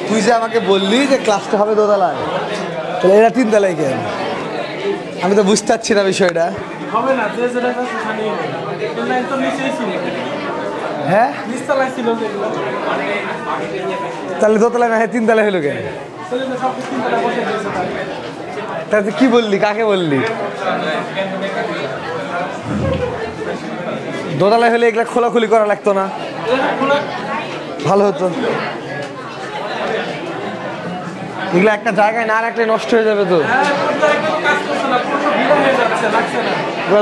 তুই যে আমাকে বললি যে ক্লাসটা হবে দোতলায়, তাহলে এরা তিনতলায় কেন? আমি তো বুঝতে পারছি না বিষয়টা। হ্যাঁ, তাহলে দোতলায় না, হ্যাঁ তিনতলায় হলো কেন? তাহলে কি বললি, কাকে বললি? দোতলায় হলে এগুলা খোলাখুলি করা লাগতো না? ভালো হতো। এগুলো একটা জায়গায় না রাখলে নষ্ট হয়ে যাবে তো।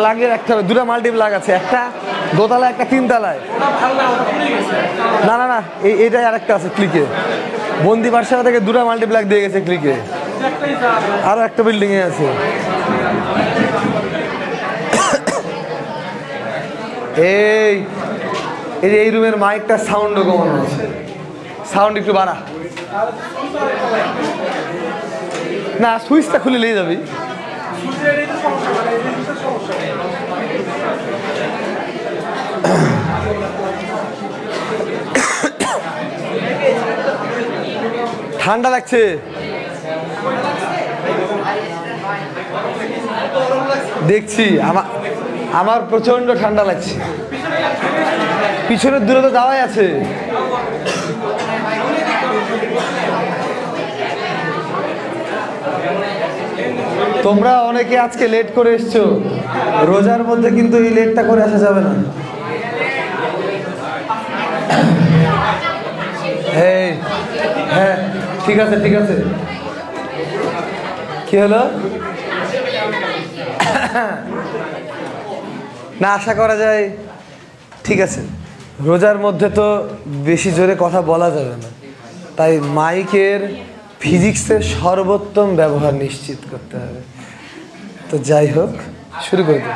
লাগিয়ে রাখতে হবে। দুটা মাল্টিপ্লাগ আছে, একটা দোতলায় একটা তিনতলায়। না না না, এইটাই আরেকটা আছে ক্লিকে। বন্দি পাঠশালা থেকে দুটা মাল্টিপ্লাগ দিয়ে গেছে ক্লিকে। আরো একটা বিল্ডিং এ আছে। এই রুমের মাইকটা সাউন্ডও কমানো আছে, সাউন্ড একটু বাড়া। না, সুইচটা খুলে নিয়ে যাবি। ঠান্ডা লাগছে, দেখছি। আমার প্রচন্ড ঠান্ডা লাগছে। পিছনের দূরে তো যাওয়াই আছে। তোমরা অনেকে আজকে লেট করে এসছো, রোজার মধ্যে কিন্তু এই লেটটা করে আসা যাবে না। হ্যাঁ ঠিক আছে ঠিক আছে। কি হলো? না, আশা করা যায়। ঠিক আছে, রোজার মধ্যে তো বেশি জোরে কথা বলা যাবে না, তাই মাইকের ফিজিক্সের সর্বোত্তম ব্যবহার নিশ্চিত করতে হবে। তো যাই হোক, শুরু করে দিই।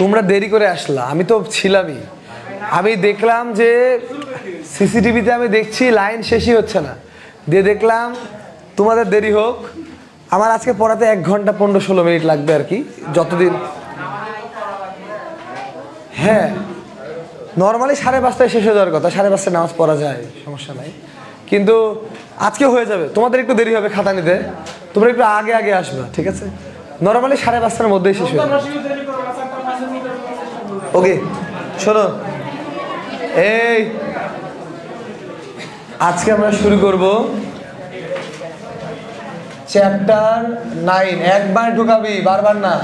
তোমরা দেরি করে আসলা, আমি তো ছিলামই। আমি দেখলাম যে সিসিটিভিতে আমি দেখছি লাইন শেষই হচ্ছে না, দিয়ে দেখলাম তোমাদের দেরি হোক। আমার আজকে পড়াতে 1 ঘন্টা 15-16 মিনিট লাগবে আর কি, যতদিন। হ্যাঁ, নর্মালি 5:30টায় শেষ হয়ে যাওয়ার কথা, 5:30টায় নামাজ পড়া যায়, সমস্যা নাই। কিন্তু আজকে হয়ে যাবে। তোমাদের একটু দেরি হবে খাতা নিতে, তোমরা একটু আগে আগে আসবে, ঠিক আছে? নর্মালি 5:30টার মধ্যেই শেষ হয়ে যাবে। ওকে, শোনো, আজকে আমরা শুরু করব চ্যাপ্টার 9। একবার ঢুকাবি, বারবার না।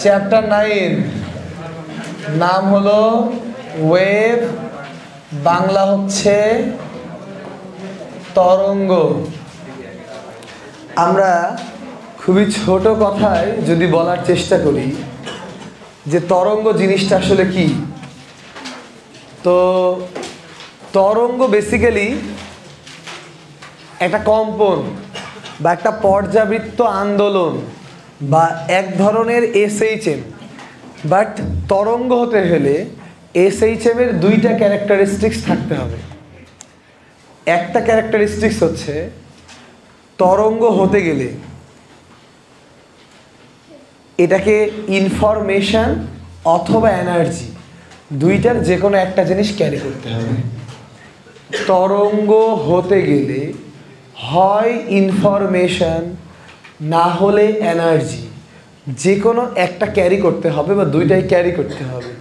চ্যাপ্টার 9 নাম হলো ওয়েভ, বাংলা হচ্ছে তরঙ্গ। আমরা খুবই ছোট কথায় যদি বলার চেষ্টা করি যে তরঙ্গ জিনিসটা আসলে কি, তো তরঙ্গ বেসিক্যালি একটা কম্পন বা একটা পর্যাবৃত্ত আন্দোলন বা এক ধরনের এসএইচএম। বাট তরঙ্গ হতে হলে এসএইচএম এর 2টা ক্যারেক্টারিস্টিক্স থাকতে হবে। একটা ক্যারেক্টারিস্টিক্স হচ্ছে তরঙ্গ হতে গেলে এটাকে ইনফরমেশন অথবা এনার্জি, 2টার যে কোনো একটা জিনিস ক্যারি করতে হবে। তরঙ্গ হতে গেলে হয় ইনফরমেশন, না হলে এনার্জি, যে কোনো একটা ক্যারি করতে হবে বা 2টাই ক্যারি করতে হবে।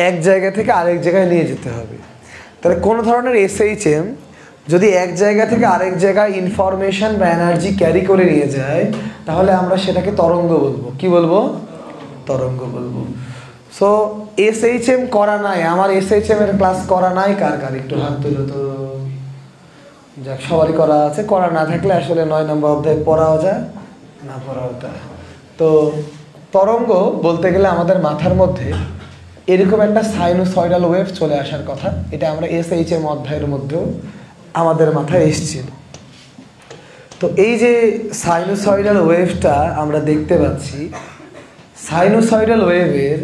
এক জায়গা থেকে আরেক জায়গায় নিয়ে যেতে হবে। তাহলে কোনো ধরনের এসএইচএম যদি এক জায়গা থেকে আরেক জায়গায় ইনফরমেশন বা এনার্জি ক্যারি করে নিয়ে যায়, তাহলে আমরা সেটাকে তরঙ্গ বলবো। কি বলবো? তরঙ্গ বলবো। সো এসএইচএম করা নাই, আমার এসএইচএম এর ক্লাস করা নাই কার কার, একটু হাত তুলো তো। যাক, সবারই করা আছে। করা না থাকলে আসলে 9 নম্বর অধ্যায় পড়াও যায়, না পড়াও যায়। তো তরঙ্গ বলতে গেলে আমাদের মাথার মধ্যে এরকম একটা সাইনোসয়েডাল ওয়েভ চলে আসার কথা। এটা আমরা এসএইচএম অধ্যায়ের মধ্যেও আমাদের মাথায় এসেছিল। তো এই যে সাইনোসয়েডাল ওয়েভটা আমরা দেখতে পাচ্ছি, সাইনোসয়েডাল ওয়েভের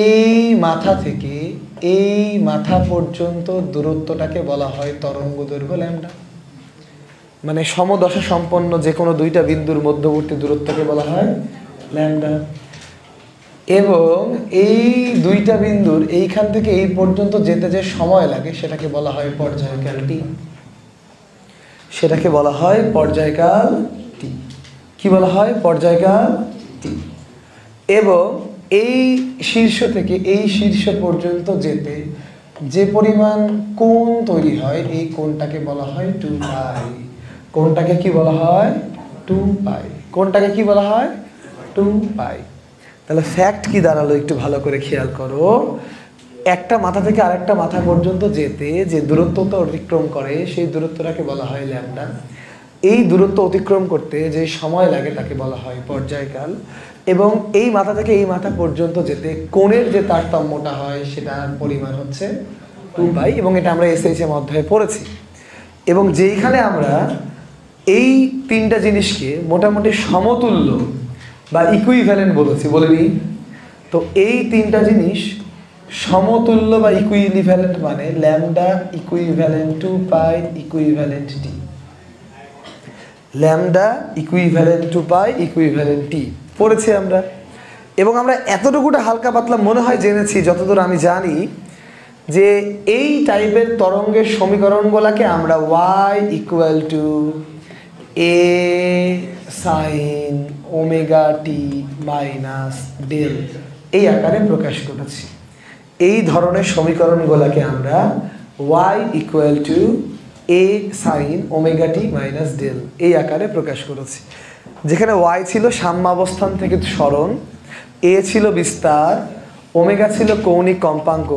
এই মাথা থেকে এই মাথা পর্যন্ত দূরত্বটাকে বলা হয় তরঙ্গ দৈর্ঘ্য ল্যামডা। মানে সমদশা সম্পন্ন যে কোনো দুইটা বিন্দুর মধ্যবর্তী দূরত্বকে বলা হয় ল্যামডা। এবং এই দুইটা বিন্দুর এইখান থেকে এই পর্যন্ত যেতে যে সময় লাগে সেটাকে বলা হয় পর্যায়কাল টি। সেটাকে বলা হয় পর্যায়কাল টি। কি বলা হয়? পর্যায়কাল টি। এবং এই শীর্ষ থেকে এই শীর্ষ পর্যন্ত যেতে যে পরিমাণ কোণ তৈরি হয় এই কোণটাকে বলা হয় 2 পাই। কোণটাকে কি বলা হয়? 2 পাই। কোণটাকে কি বলা হয়? 2 পাই। তাহলে ফ্যাক্ট কি দাঁড়ালো একটু ভালো করে খেয়াল করো। একটা মাথা থেকে আরেকটা মাথা পর্যন্ত যেতে যে দূরত্বটা অতিক্রম করে সেই দূরত্বটাকে বলা হয় ল্যামডা। এই দূরত্ব অতিক্রম করতে যে সময় লাগে তাকে বলা হয় পর্যায়কাল। এবং এই মাথা থেকে এই মাথা পর্যন্ত যেতে কোণের যে তারতম্যটা হয় সেটার পরিমাণ হচ্ছে 2 পাই। এবং এটা আমরা এসএইচএম অধ্যায়ে পড়েছি। এবং যেইখানে আমরা এই তিনটা জিনিসকে মোটামুটি সমতুল্য বা ইকুইভ্যালেন্ট বলেছি, বলিনি? তো এই তিনটা জিনিস সমতুল্য বা ইকুইভ্যালেন্ট মানে ল্যামডা ইকুইভ্যালেন্ট 2 পাই ইকুইভ্যালেন্ট টি। ল্যামডা ইকুইভ্যালেন্ট 2 পাই ইকুইভ্যালেন্ট টি পড়েছি আমরা। এবং আমরা এতটুকুটা হালকা পাতলা মনে হয় জেনেছি, যতদূর আমি জানি, যে এই টাইপের তরঙ্গের সমীকরণগুলোকে আমরা y equal to a sine omega T minus del এই আকারে প্রকাশ করেছি। এই ধরনের সমীকরণগুলোকে আমরা y equal to a sine omega T minus del এই আকারে প্রকাশ করেছি। যেখানে y ছিল সাম্যাবস্থান থেকে সরণ, a ছিল বিস্তার, ওমেগা ছিল কৌণিক কম্পাঙ্ক,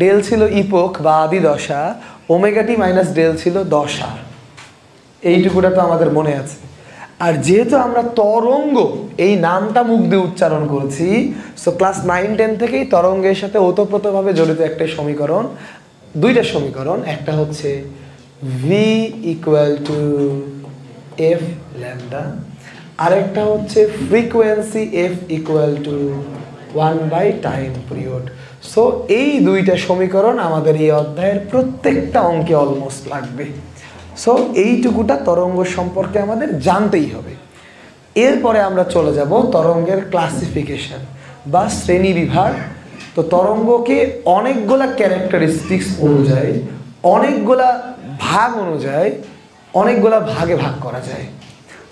ডেল ছিল ইপোক বা আদি দশা, ওমেগা টি মাইনাস ডেল ছিল দশা। এইটুকুটা তো আমাদের মনে আছে। আর যেহেতু আমরা তরঙ্গ এই নামটা মুখ দিয়ে উচ্চারণ করেছি, সো ক্লাস 9-10 থেকেই তরঙ্গের সাথে ওতপ্রোতভাবে জড়িত একটা সমীকরণ, দুইটা সমীকরণ। একটা হচ্ছে v equal to F lambda, আরেকটা হচ্ছে frequency F equal to 1 time period. So এই দুইটা সমীকরণ আমাদের এই অধ্যায়ের প্রত্যেকটা অঙ্কে অলমোস্ট লাগবে। সো এইটুকুটা তরঙ্গ সম্পর্কে আমাদের জানতেই হবে। এরপরে আমরা চলে যাব তরঙ্গের ক্লাসিফিকেশন বা শ্রেণী বিভাগ। তো তরঙ্গকে অনেকগুলা ক্যারেক্টারিস্টিক্স অনুযায়ী, অনেকগুলা ভাগ অনুযায়ী, অনেকগুলা ভাগে ভাগ করা যায়।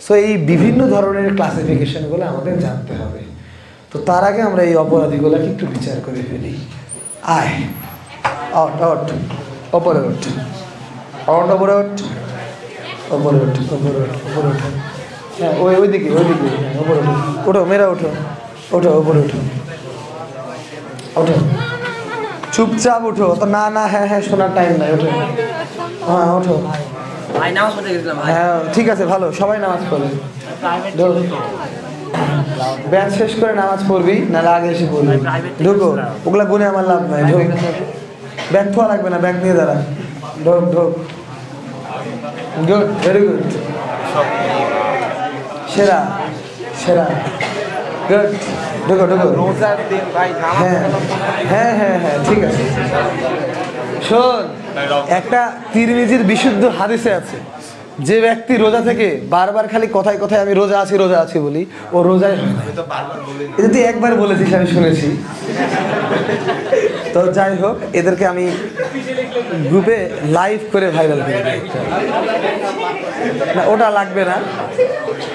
সো এই বিভিন্ন ধরনের ক্লাসিফিকেশনগুলো আমাদের জানতে হবে। তো তার আগে আমরা এই অপরাধীগুলোকে একটু বিচার করে ফেলি। আয় অট অট অপরে ওঠ, অট অপরে ওঠ, ওপরে ওঠ, ওপরে ওঠ, ওপরে ওঠো। হ্যাঁ ওইদিকে ওইদিকে, হ্যাঁ ওপরে ওঠো, ওঠো মেয়েরা ওঠো, ওঠো ওপরে ওঠো, ওঠো চুপচাপ ওঠো। তো না না হ্যাঁ হ্যাঁ শোনার টাইম নাই, ওঠো। হ্যাঁ ওঠো। হ্যাঁ ঠিক আছে, ভালো, সবাই নামাজ পড়বে। ব্যাচ শেষ করে নামাজ পড়বি, নাহলে আগে এসে পড়বি। ঢোকো, ওগুলা গুনে আমার লাভ নাই। ঢোক, ব্যাগ থোয়া লাগবে না, ব্যাগ নিয়ে দাঁড়া। ঢোক ঢোক, গুড, ভেরি গুড, সেরা সেরা, গুড। ঢোকো ঢোকো। হ্যাঁ হ্যাঁ হ্যাঁ হ্যাঁ ঠিক আছে। শোন, একটা তিরমিজির বিশুদ্ধ হাদিসে আছে, যে ব্যক্তি রোজা থেকে বারবার খালি কথায় কথায় আমি রোজা আছি বলি, ও রোজাই হয় না। এটা তুই একবার বলেছিস, আমি শুনেছি। তো যাই হোক, এদেরকে আমি গ্রুপে লাইভ করে ভাইরাল করে দিই। না ওটা লাগবে না,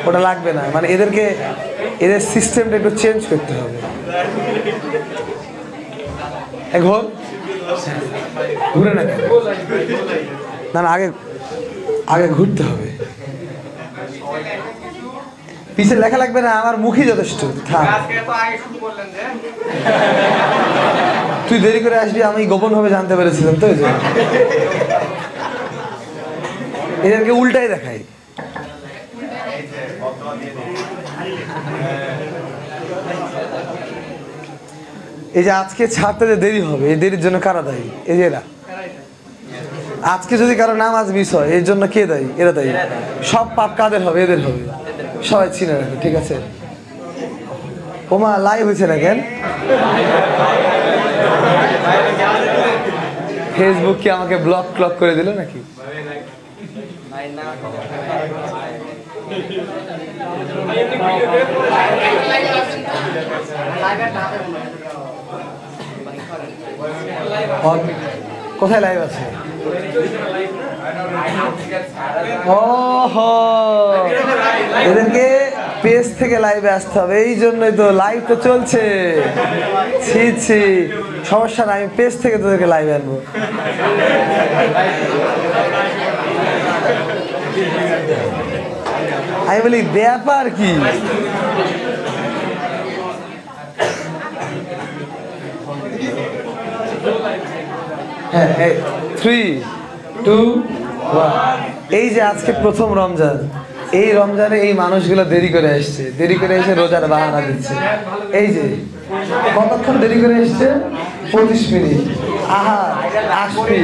ওটা লাগবে না, মানে এদের সিস্টেমটা একটু চেঞ্জ করতে হবে। এখন ঘুরে না কেন? না না, আগে ঘুরতে হবে। পিছে লেখা লাগবে না, আমার মুখই যথেষ্ট। তুই দেরি করে আসবি, আমি গোপন ভাবে জানতে পেরেছিলাম। তো এদেরকে উল্টাই দেখাই। এই যে আজকে ছাড়তে যে দেরি হবে, এই দেরির জন্য কারা দায়ী? এই যে এরা। আজকে যদি কারো নামাজ মিস হয়, এর জন্য কে দায়ী? এরা দায়ী। সব পাপ কাদের হবে? এদের হবে। সবাই চিনে রাখবে, ঠিক আছে? ওমা লাইভ হয়েছে না কেন? ফেসবুক কি আমাকে ব্লক করে দিল নাকি? কোথায় লাইভ আছে? এদেরকে পেজ থেকে লাইভে আসতে হবে, এই জন্যই তো লাইভ তো চলছে। ছি ছি, সমস্যা না, আমি পেজ থেকে তোদেরকে লাইভে আনবো। আমি বলি ব্যাপার কি? হ্যাঁ, 3, 2, 1। এই যে আজকে প্রথম রমজান, এই রমজানে এই মানুষগুলো দেরি করে আসছে, দেরি করে এসে রোজার বাহানা দিচ্ছে। এই যে কতক্ষণ দেরি করে এসছে? 25 মিনিট। আহা আসবি।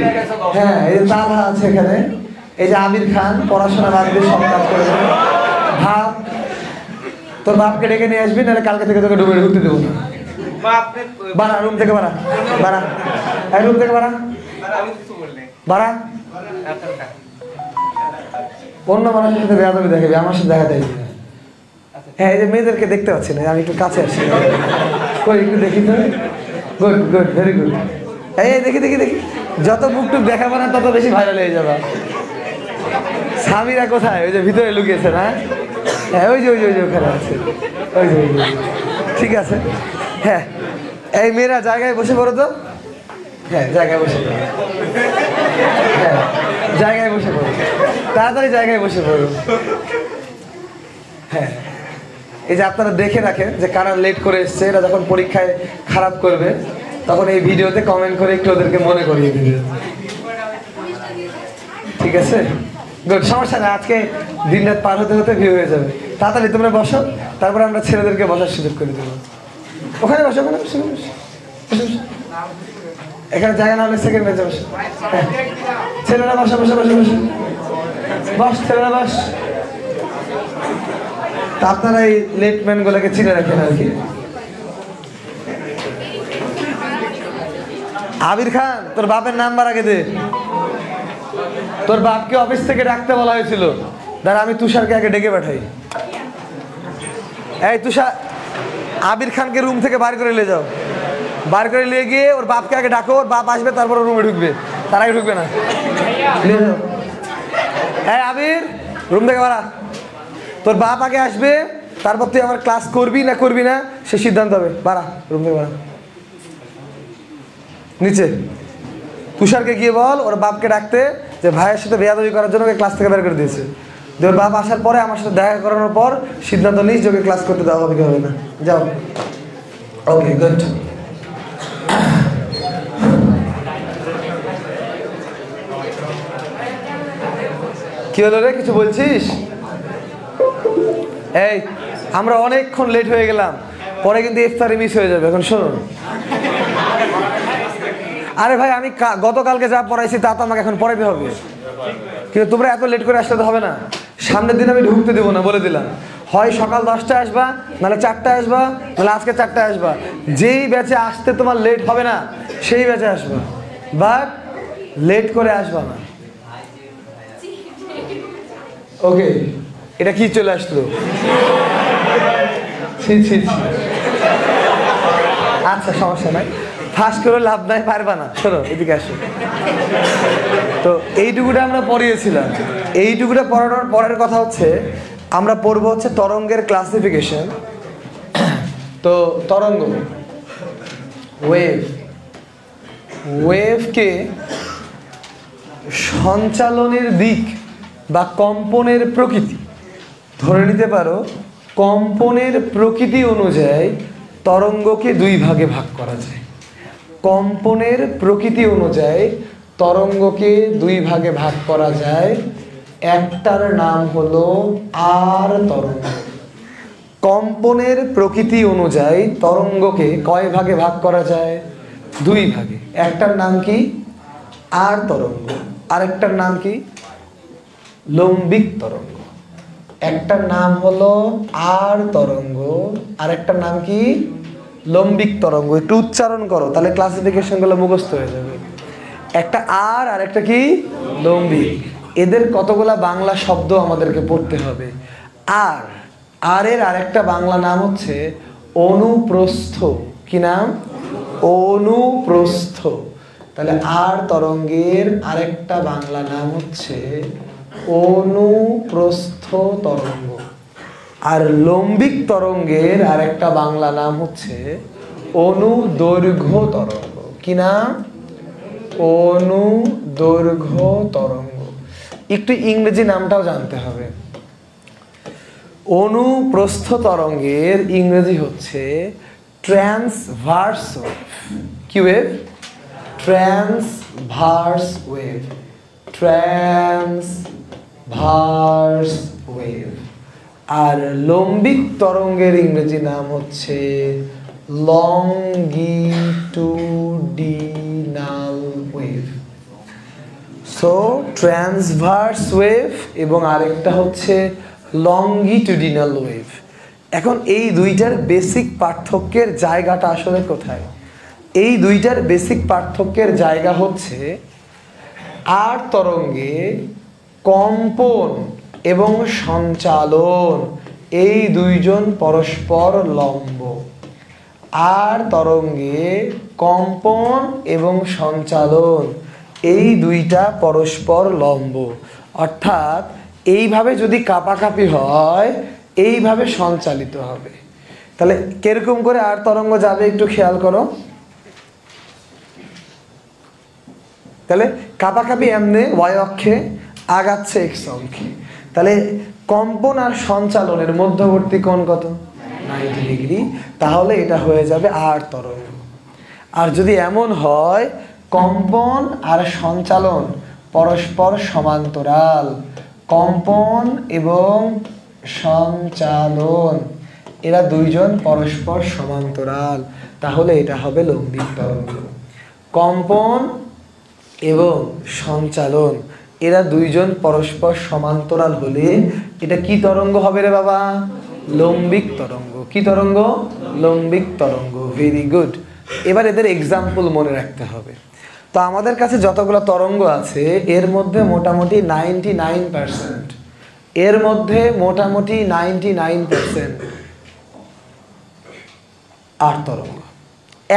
হ্যাঁ, এই যে তালহা আছে এখানে, এই যে আমির খান পড়াশোনা বাদ দিয়ে সব কাজ করে দেবে। ভাব, তোর বাপকে ডেকে নিয়ে আসবি, নাহলে কালকে থেকে তোকে ডুবে ঢুকতে দেবো না। বাড়া, রুম থেকে বাড়া, বাড়া, রুম থেকে বাড়া, বাড়া। অন্য মানুষের সাথে বেয়াদবি দেখাবি, আমার সাথে দেখা দেয়। হ্যাঁ, এই যে মেয়েদেরকে দেখতে পাচ্ছি না, আমি একটু কাছে আসছি। কই একটু দেখি তো। Good good, very good. এই দেখি দেখি দেখি, যত মুখ টুক দেখাবো না তত বেশি ভাইরাল হয়ে যাবে। স্বামীরা কোথায়? ওই যে ভিতরে লুকিয়েছে না? হ্যাঁ, ওই যে ওই যে ওই যে ওখানে আছে, ওই যে ওই যে। ঠিক আছে, হ্যাঁ। এই মেয়েরা জায়গায় বসে পড়ো তো। হ্যাঁ, জায়গায় বসে পড়ো। হ্যাঁ, জায়গায় বসে পড়ো, তাড়াতাড়ি জায়গায় বসে পড়ো। হ্যাঁ, এই যে আপনারা দেখে রাখেন যে কারা লেট করে এসছে, এরা যখন পরীক্ষায় খারাপ করবে তখন এই ভিডিওতে কমেন্ট করে একটু ওদেরকে মনে করিয়ে দিবে। ঠিক আছে, গুড, সমস্যা না। আজকে দিন রাত পার হতে হতে ভিউ হয়ে যাবে। তাড়াতাড়ি তোমরা বসো, তারপরে আমরা ছেলেদেরকে বসার সুযোগ করে দেবো। ওখানে বসো, ওখানে বসো, এখানে জায়গা না হলে সেকেন্ড বেঞ্চে বসো। হ্যাঁ, ছেলেরা বসো, বসে বসে বসে বস, ছেলেরা বস। তা আপনারা এই লেটম্যান গুলোকে চিনে রাখেন আর কি। আবির খান, তোর বাপের নাম্বার আগে দে। তোর বাপকে অফিস থেকে ডাকতে বলা হয়েছিল। দাঁড়া, আমি তুষারকে আগে ডেকে পাঠাই। এই তুষার, আবির খানকে রুম থেকে বার করে নিয়ে যাও। বার করে নিয়ে গিয়ে ওর বাপকে আগে ডাকো, ওর বাপ আসবে তারপর রুমে ঢুকবে, তার আগে ঢুকবে না। এই আবির, রুম থেকে বাড়া। তোর বাপ আগে আসবে, তারপর তুই আমার ক্লাস করবি না করবি না সে সিদ্ধান্ত হবে। বাড়া, রুম থেকে বাড়া। নিচে তুষারকে গিয়ে বল ওর বাপকে ডাকতে, যে ভাইয়ের সাথে বেয়াদবি করার জন্য ওকে ক্লাস থেকে বের করে দিয়েছে। ওর বাপ আসার পরে আমার সাথে দেখা করানোর পর সিদ্ধান্ত নিস যে ওকে ক্লাস করতে দেওয়া হবে কি হবে না। যাও। ওকে, গুড। কি হলো রে, কিছু বলছিস? এই, আমরা অনেকক্ষণ লেট হয়ে গেলাম, পরে কিন্তু ইফতারি মিস হয়ে যাবে। এখন শোনো, আরে ভাই, আমি গতকালকে যা পড়াইছি তা তো আমাকে এখন পড়াইতে হবে, কিন্তু তোমরা এত লেট করে আসলে তো হবে না। সামনের দিন আমি ঢুকতে দেবো না, বলে দিলাম। হয় সকাল 10টায় আসবা, নাহলে 4টায় আসবা, নাহলে আজকে 4টায় আসবা। যেই ব্যাচে আসতে তোমার লেট হবে না সেই ব্যাচে আসবা, বাট লেট করে আসবা না। ওকে, এটা কি চলে আসলো? আচ্ছা, সমস্যা নাই, ফাঁস করে লাভ নাই, পারবা না। শোনো, এদিকে আসো। তো এইটুকুটা আমরা পড়িয়েছিলাম। এইটুকুটা পড়ানোর পরের কথা হচ্ছে আমরা পড়বো হচ্ছে তরঙ্গের ক্লাসিফিকেশন। তো তরঙ্গ, ওয়েভ, ওয়েভকে সঞ্চালনের দিক বা কম্পনের প্রকৃতি, ধরে নিতে পারো কম্পনের প্রকৃতি অনুযায়ী তরঙ্গকে দুই ভাগে ভাগ করা যায়। কম্পনের প্রকৃতি অনুযায়ী তরঙ্গকে দুই ভাগে ভাগ করা যায়। একটার নাম হলো আর তরঙ্গ। কম্পনের প্রকৃতি অনুযায়ী তরঙ্গকে কয় ভাগে ভাগ করা যায়? দুই ভাগে। একটার নাম কি? আর তরঙ্গ। আরেকটার নাম কি? লম্বিক তরঙ্গ। একটার নাম হলো আর তরঙ্গ, আরেকটার নাম কি? লম্বিক তরঙ্গ। একটু উচ্চারণ করো, তাহলে ক্লাসিফিকেশন গুলো মুখস্থ হয়ে যাবে। একটা আর, আরেকটা কি? লম্বিক। এদের কতগুলা বাংলা শব্দ আমাদেরকে পড়তে হবে। আর এর আরেকটা বাংলা নাম হচ্ছে অনুপ্রস্থ। কি নাম? অনুপ্রস্থ। তাহলে আর তরঙ্গের আরেকটা বাংলা নাম হচ্ছে অনুপ্রস্থ তরঙ্গ। আর লম্বিক তরঙ্গের আরেকটা বাংলা নাম হচ্ছে অনুদৈর্ঘ্য তরঙ্গ। কি নাম? অনুদৈর্ঘ্য তরঙ্গ। একটু ইংরেজি নামটাও জানতে হবে। অনুপ্রস্থ তরঙ্গের ইংরেজি হচ্ছে ট্রান্সভার্স ওয়েভ। কি wave? Transverse wave. Transverse wave. আর লম্বিক তরঙ্গের ইংরেজি নাম হচ্ছে longitudinal wave. So transverse wave এবং আরেকটা হচ্ছে লংগিটুডিনাল ওয়েভ। এখন এই দুইটার বেসিক পার্থক্যের জায়গাটা আসলে কোথায়? এই দুইটার বেসিক পার্থক্যের জায়গা হচ্ছে আর তরঙ্গে কম্পন এবং সঞ্চালন এই দুইজন পরস্পর লম্ব। আর তরঙ্গে কম্পন এবং সঞ্চালন এই দুইটা পরস্পর লম্ব। অর্থাৎ এইভাবে যদি কাঁপাকাঁপি হয় এইভাবে সঞ্চালিত হবে। তাহলে কিরকম করে আর তরঙ্গ যাবে একটু খেয়াল করো। তাহলে কাঁপাকাঁপি এমনি ওয়াই অক্ষে, আগাচ্ছে এক্স অক্ষে। তাহলে কম্পন আর সঞ্চালনের মধ্যবর্তী কোণ কত? 90 ডিগ্রি। তাহলে এটা হয়ে যাবে আর তরঙ্গ। আর যদি এমন হয় কম্পন আর সঞ্চালন পরস্পর সমান্তরাল, কম্পন এবং সঞ্চালন এরা দুইজন পরস্পর সমান্তরাল, তাহলে এটা হবে লম্বিক তরঙ্গ। কম্পন এবং সঞ্চালন এরা দুইজন পরস্পর সমান্তরাল হলে এটা কি তরঙ্গ হবে রে বাবা? লম্বিক তরঙ্গ। কি তরঙ্গ? লম্বিক তরঙ্গ। Very good. এবার এদের এক্সাম্পল মনে রাখতে হবে। তো আমাদের কাছে যতগুলো তরঙ্গ আছে এর মধ্যে মোটামুটি 99%, এর মধ্যে মোটামুটি 99% আর তরঙ্গ,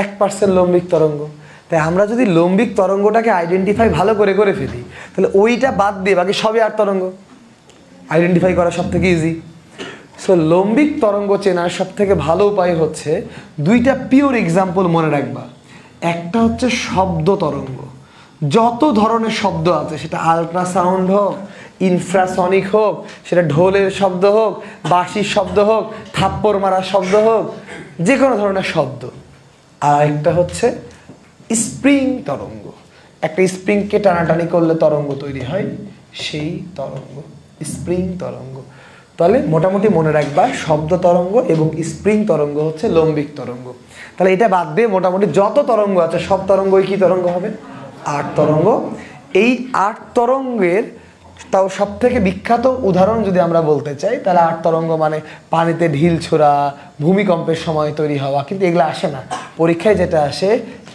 1% লম্বিক তরঙ্গ। তাই আমরা যদি লম্বিক তরঙ্গটাকে আইডেন্টিফাই ভালো করে ফেলি তাহলে ওইটা বাদ দিয়ে বাকি সবই আর তরঙ্গ। আইডেন্টিফাই করা সব থেকে ইজি। সো লম্বিক তরঙ্গ চেনার সব থেকে ভালো উপায় হচ্ছে দুইটা পিওর এক্সাম্পল মনে রাখবা। একটা হচ্ছে শব্দ তরঙ্গ। যত ধরনের শব্দ আছে, সেটা আল্ট্রাসাউন্ড হোক, ইনফ্রাসনিক হোক, সেটা ঢোলের শব্দ হোক, বাঁশির শব্দ হোক, থাপ্পড় মারার শব্দ হোক, যে কোনো ধরনের শব্দ। আর একটা হচ্ছে স্প্রিং তরঙ্গ। একটা স্প্রিংকে টানাটানি করলে তরঙ্গ তৈরি হয়, সেই তরঙ্গ স্প্রিং তরঙ্গ। তাহলে মোটামুটি মনে রাখবা শব্দ তরঙ্গ এবং স্প্রিং তরঙ্গ হচ্ছে লম্বিক তরঙ্গ। তাহলে এটা বাদ দিয়ে মোটামুটি যত তরঙ্গ আছে সব তরঙ্গই কি তরঙ্গ হবে? আট তরঙ্গ। এই আট তরঙ্গের তাও সব থেকে বিখ্যাত উদাহরণ যদি আমরা বলতে চাই তাহলে আট তরঙ্গ মানে পানিতে ঢিল ছোড়া, ভূমিকম্পের সময় তৈরি হওয়া, কিন্তু এগুলো আসে না পরীক্ষায়। যেটা আসে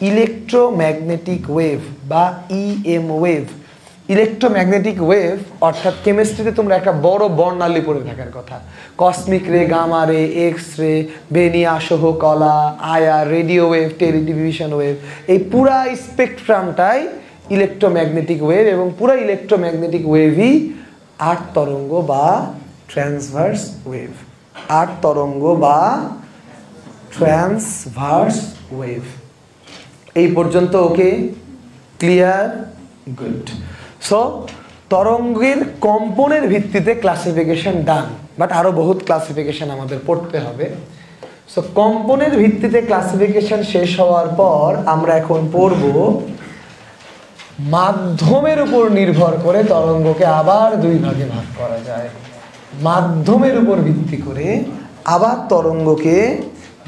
ইলেকট্রোম্যাগনেটিক ওয়েভ বা ইএম ওয়েভ। ইলেকট্রোম্যাগনেটিক ওয়েভ অর্থাৎ কেমিস্ট্রিতে তোমরা একটা বড় বর্ণালী পড়ে থাকার কথা। কসমিক রে, গামা রে, এক্স রে, বেনিয়া সহ কলা, আয়ার, রেডিও ওয়েভ, টেলিভিশন ওয়েভ, এই পুরা স্পেকট্রামটাই ইলেকট্রোম্যাগনেটিক ওয়েভ। এবং পুরো ইলেকট্রোম্যাগনেটিক ওয়েভই আট তরঙ্গ বা ট্রান্সভার্স ওয়েভ। আট তরঙ্গ বা ট্রান্সভার্স ওয়েভ। এই পর্যন্ত ওকে? ক্লিয়ার? গুড। সো তরঙ্গের কম্পনের ভিত্তিতে ক্লাসিফিকেশন ডান, বাট আরো বহুত ক্লাসিফিকেশন আমাদের পড়তে হবে। সো কম্পনের ভিত্তিতে ক্লাসিফিকেশন শেষ হওয়ার পর আমরা এখন পড়ব মাধ্যমের উপর নির্ভর করে তরঙ্গকে আবার দুই ভাগে ভাগ করা যায়। মাধ্যমের উপর ভিত্তি করে আবার তরঙ্গকে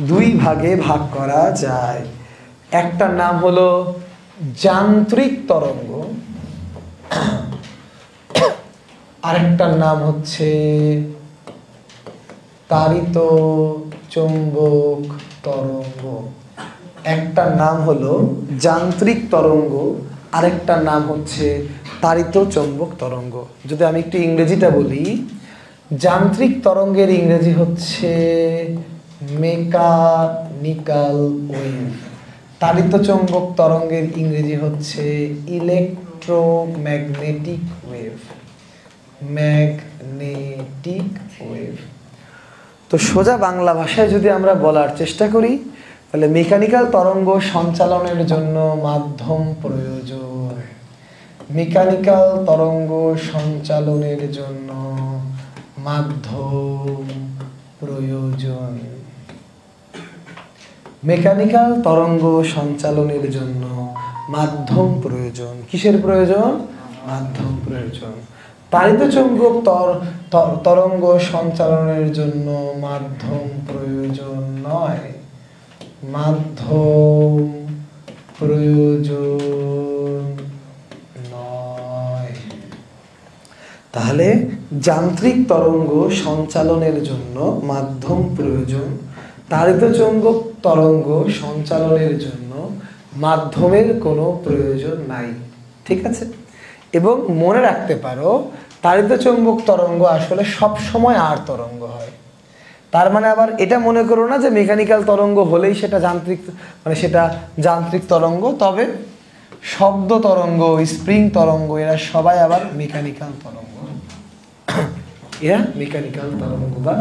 দুই ভাগে ভাগ করা যায়। একটার নাম হলো যান্ত্রিক তরঙ্গ, আরেকটার নাম হচ্ছে তাড়িত চৌম্বক তরঙ্গ। একটার নাম হলো যান্ত্রিক তরঙ্গ, আরেকটার নাম হচ্ছে তাড়িত চৌম্বক তরঙ্গ। যদি আমি একটু ইংরেজিটা বলি, যান্ত্রিক তরঙ্গের ইংরেজি হচ্ছে মেকানিক্যাল ওয়েভ, তাড়িত চৌম্বক তরঙ্গের ইংরেজি হচ্ছে ইলেকট্রোম্যাগনেটিক ওয়েভ, ম্যাগনেটিক ওয়েভ। তো সোজা বাংলা ভাষায় যদি আমরা বলার চেষ্টা করি, তাহলে মেকানিক্যাল তরঙ্গ সঞ্চালনের জন্য মাধ্যম প্রয়োজন, মেকানিক্যাল তরঙ্গ সঞ্চালনের জন্য মাধ্যম প্রয়োজন, মেকানিক্যাল তরঙ্গ সঞ্চালনের জন্য মাধ্যম প্রয়োজন। কিসের প্রয়োজন? মাধ্যম প্রয়োজন। তাড়িত চৌম্বক তরঙ্গ সঞ্চালনের জন্য মাধ্যম প্রয়োজন নয়, মাধ্যম প্রয়োজন নয়। তাহলে যান্ত্রিক তরঙ্গ সঞ্চালনের জন্য মাধ্যম প্রয়োজন, তাড়িত চৌম্বক তরঙ্গ সঞ্চালনের জন্য মাধ্যমের কোনো প্রয়োজন নাই। ঠিক আছে? এবং মনে রাখতে পারো, তাড়িত চৌম্বক তরঙ্গ আসলে সব সময় আর তরঙ্গ হয়। তার মানে আবার এটা মনে করো না যে মেকানিক্যাল তরঙ্গ হলেই সেটা যান্ত্রিক, মানে সেটা যান্ত্রিক তরঙ্গ। তবে শব্দ তরঙ্গ, স্প্রিং তরঙ্গ, এরা সবাই আবার মেকানিক্যাল তরঙ্গ, এরা মেকানিক্যাল তরঙ্গ বা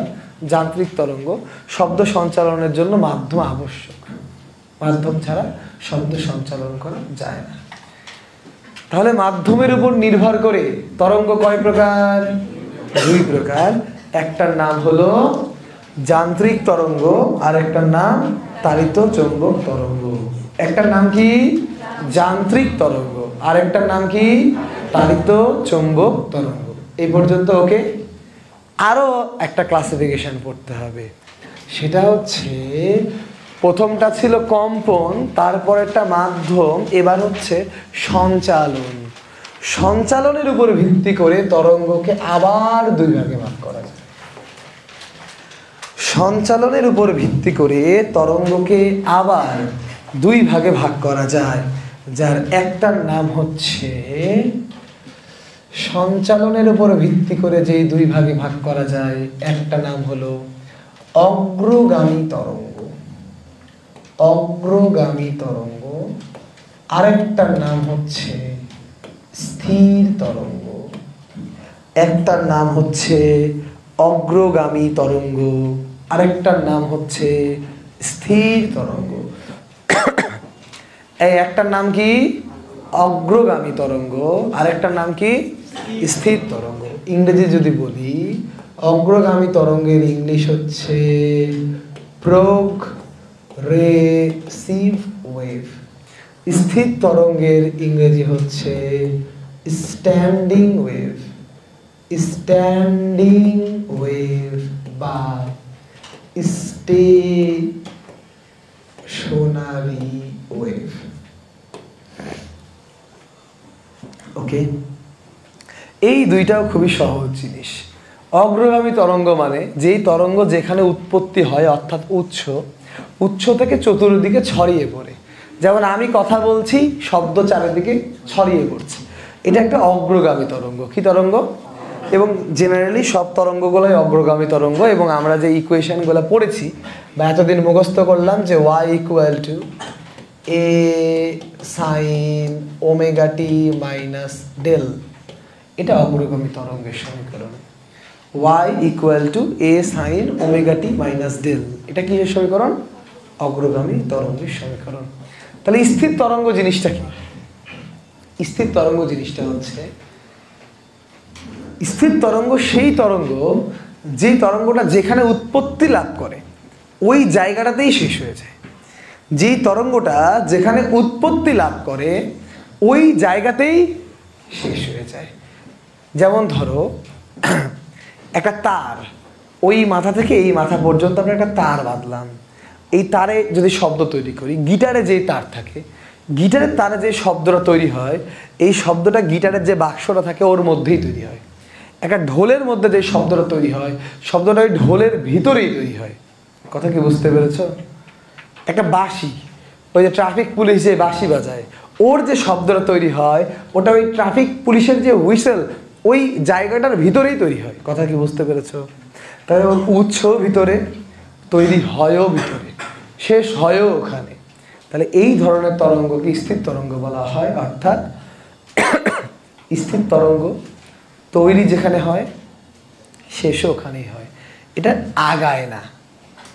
যান্ত্রিক তরঙ্গ। শব্দ সঞ্চালনের জন্য মাধ্যম আবশ্যক, মাধ্যম ছাড়া শব্দ সঞ্চালন করা যায় না। তাহলে মাধ্যমের উপর নির্ভর করে তরঙ্গ কয় প্রকার? দুই প্রকার। একটার নাম হলো যান্ত্রিক তরঙ্গ, আর একটার নাম তাড়িত চৌম্বক তরঙ্গ। একটার নাম কি? যান্ত্রিক তরঙ্গ, আর একটার নাম কি? তাড়িত চৌম্বক তরঙ্গ। এই পর্যন্ত ওকে? আরো একটা ক্লাসিফিকেশন পড়তে হবে, সেটা হচ্ছে প্রথমটা ছিল কম্পন, তারপরেরটা মাধ্যম, এবার হচ্ছে সঞ্চালন। সঞ্চালনের উপর ভিত্তি করে তরঙ্গকে আবার দুই ভাগে ভাগ করা যায়। সঞ্চালনের উপর ভিত্তি করে তরঙ্গকে আবার দুই ভাগে ভাগ করা যায়, যার একটার নাম হচ্ছে, সঞ্চালনের উপর ভিত্তি করে যেই দুই ভাগে ভাগ করা যায়, একটা নাম হলো অগ্রগামী তরঙ্গ, অগ্রগামী তরঙ্গ, আরেকটার নাম হচ্ছে স্থির তরঙ্গ। একটার নাম হচ্ছে অগ্রগামী তরঙ্গ, আরেকটার নাম হচ্ছে স্থির তরঙ্গ। এই একটার নাম কি? অগ্রগামী তরঙ্গ, আরেকটার নাম কি? স্থির তরঙ্গ। ইংরেজি যদি বলি, অগ্রগামী তরঙ্গের ইংলিশ হচ্ছে প্রোগ্রেসিভ ওয়েভ, স্থির তরঙ্গের ইংরেজি হচ্ছে স্ট্যান্ডিং ওয়েভ, স্ট্যান্ডিং ওয়েভ বা স্টেশনারি ওয়েভ। ওকে, এই দুইটাও খুবই সহজ জিনিস। অগ্রগামী তরঙ্গ মানে যেই তরঙ্গ যেখানে উৎপত্তি হয়, অর্থাৎ উৎস থেকে চতুর্দিকে ছড়িয়ে পড়ে। যেমন আমি কথা বলছি, শব্দ চারিদিকে ছড়িয়ে পড়ছে, এটা একটা অগ্রগামী তরঙ্গ। কি তরঙ্গ? এবং জেনারেলি সব তরঙ্গগুলোই অগ্রগামী তরঙ্গ। এবং আমরা যে ইকুয়েশনগুলো পড়েছি বা এতদিন মুখস্থ করলাম, যে y equal to a sine omega T minus del, এটা অগ্রগামী তরঙ্গের সমীকরণ। y equal to a sine omega T minus del, এটা কিসের সমীকরণ? অগ্রগামী তরঙ্গের সমীকরণ। তাহলে স্থির তরঙ্গ জিনিসটা কি? স্থির তরঙ্গ জিনিসটা হচ্ছে, স্থির তরঙ্গ সেই তরঙ্গ যে তরঙ্গটা যেখানে উৎপত্তি লাভ করে ওই জায়গাটাতেই শেষ হয়ে যায়। যেই তরঙ্গটা যেখানে উৎপত্তি লাভ করে ওই জায়গাতেই শেষ হয়ে যায়। যেমন ধরো একটা তার, ওই মাথা থেকে এই মাথা পর্যন্ত আমরা একটা তার বাঁধলাম। এই তারে যদি শব্দ তৈরি করি, গিটারে যে তার থাকে, গিটারের তারে যে শব্দটা তৈরি হয়, এই শব্দটা গিটারের যে বাক্সটা থাকে ওর মধ্যেই তৈরি হয়। একটা ঢোলের মধ্যে যে শব্দটা তৈরি হয়, শব্দটা ওই ঢোলের ভিতরেই তৈরি হয়। কথা কি বুঝতে পেরেছ? একটা বাঁশি, ওই যে ট্রাফিক পুলিশ যে বাঁশি বাজায়, ওর যে শব্দটা তৈরি হয় ওটা ওই ট্রাফিক পুলিশের যে হুইসেল ওই জায়গাটার ভিতরেই তৈরি হয়। কথা কি বুঝতে পেরেছো? তাহলে ওর উৎস ভিতরে, তৈরি হয়ও ভিতরে, শেষ হয়ও ওখানে। তাহলে এই ধরনের তরঙ্গকে স্থির তরঙ্গ বলা হয়। অর্থাৎ স্থির তরঙ্গ তৈরি যেখানে হয় শেষও ওখানেই হয়, এটা আগায় না।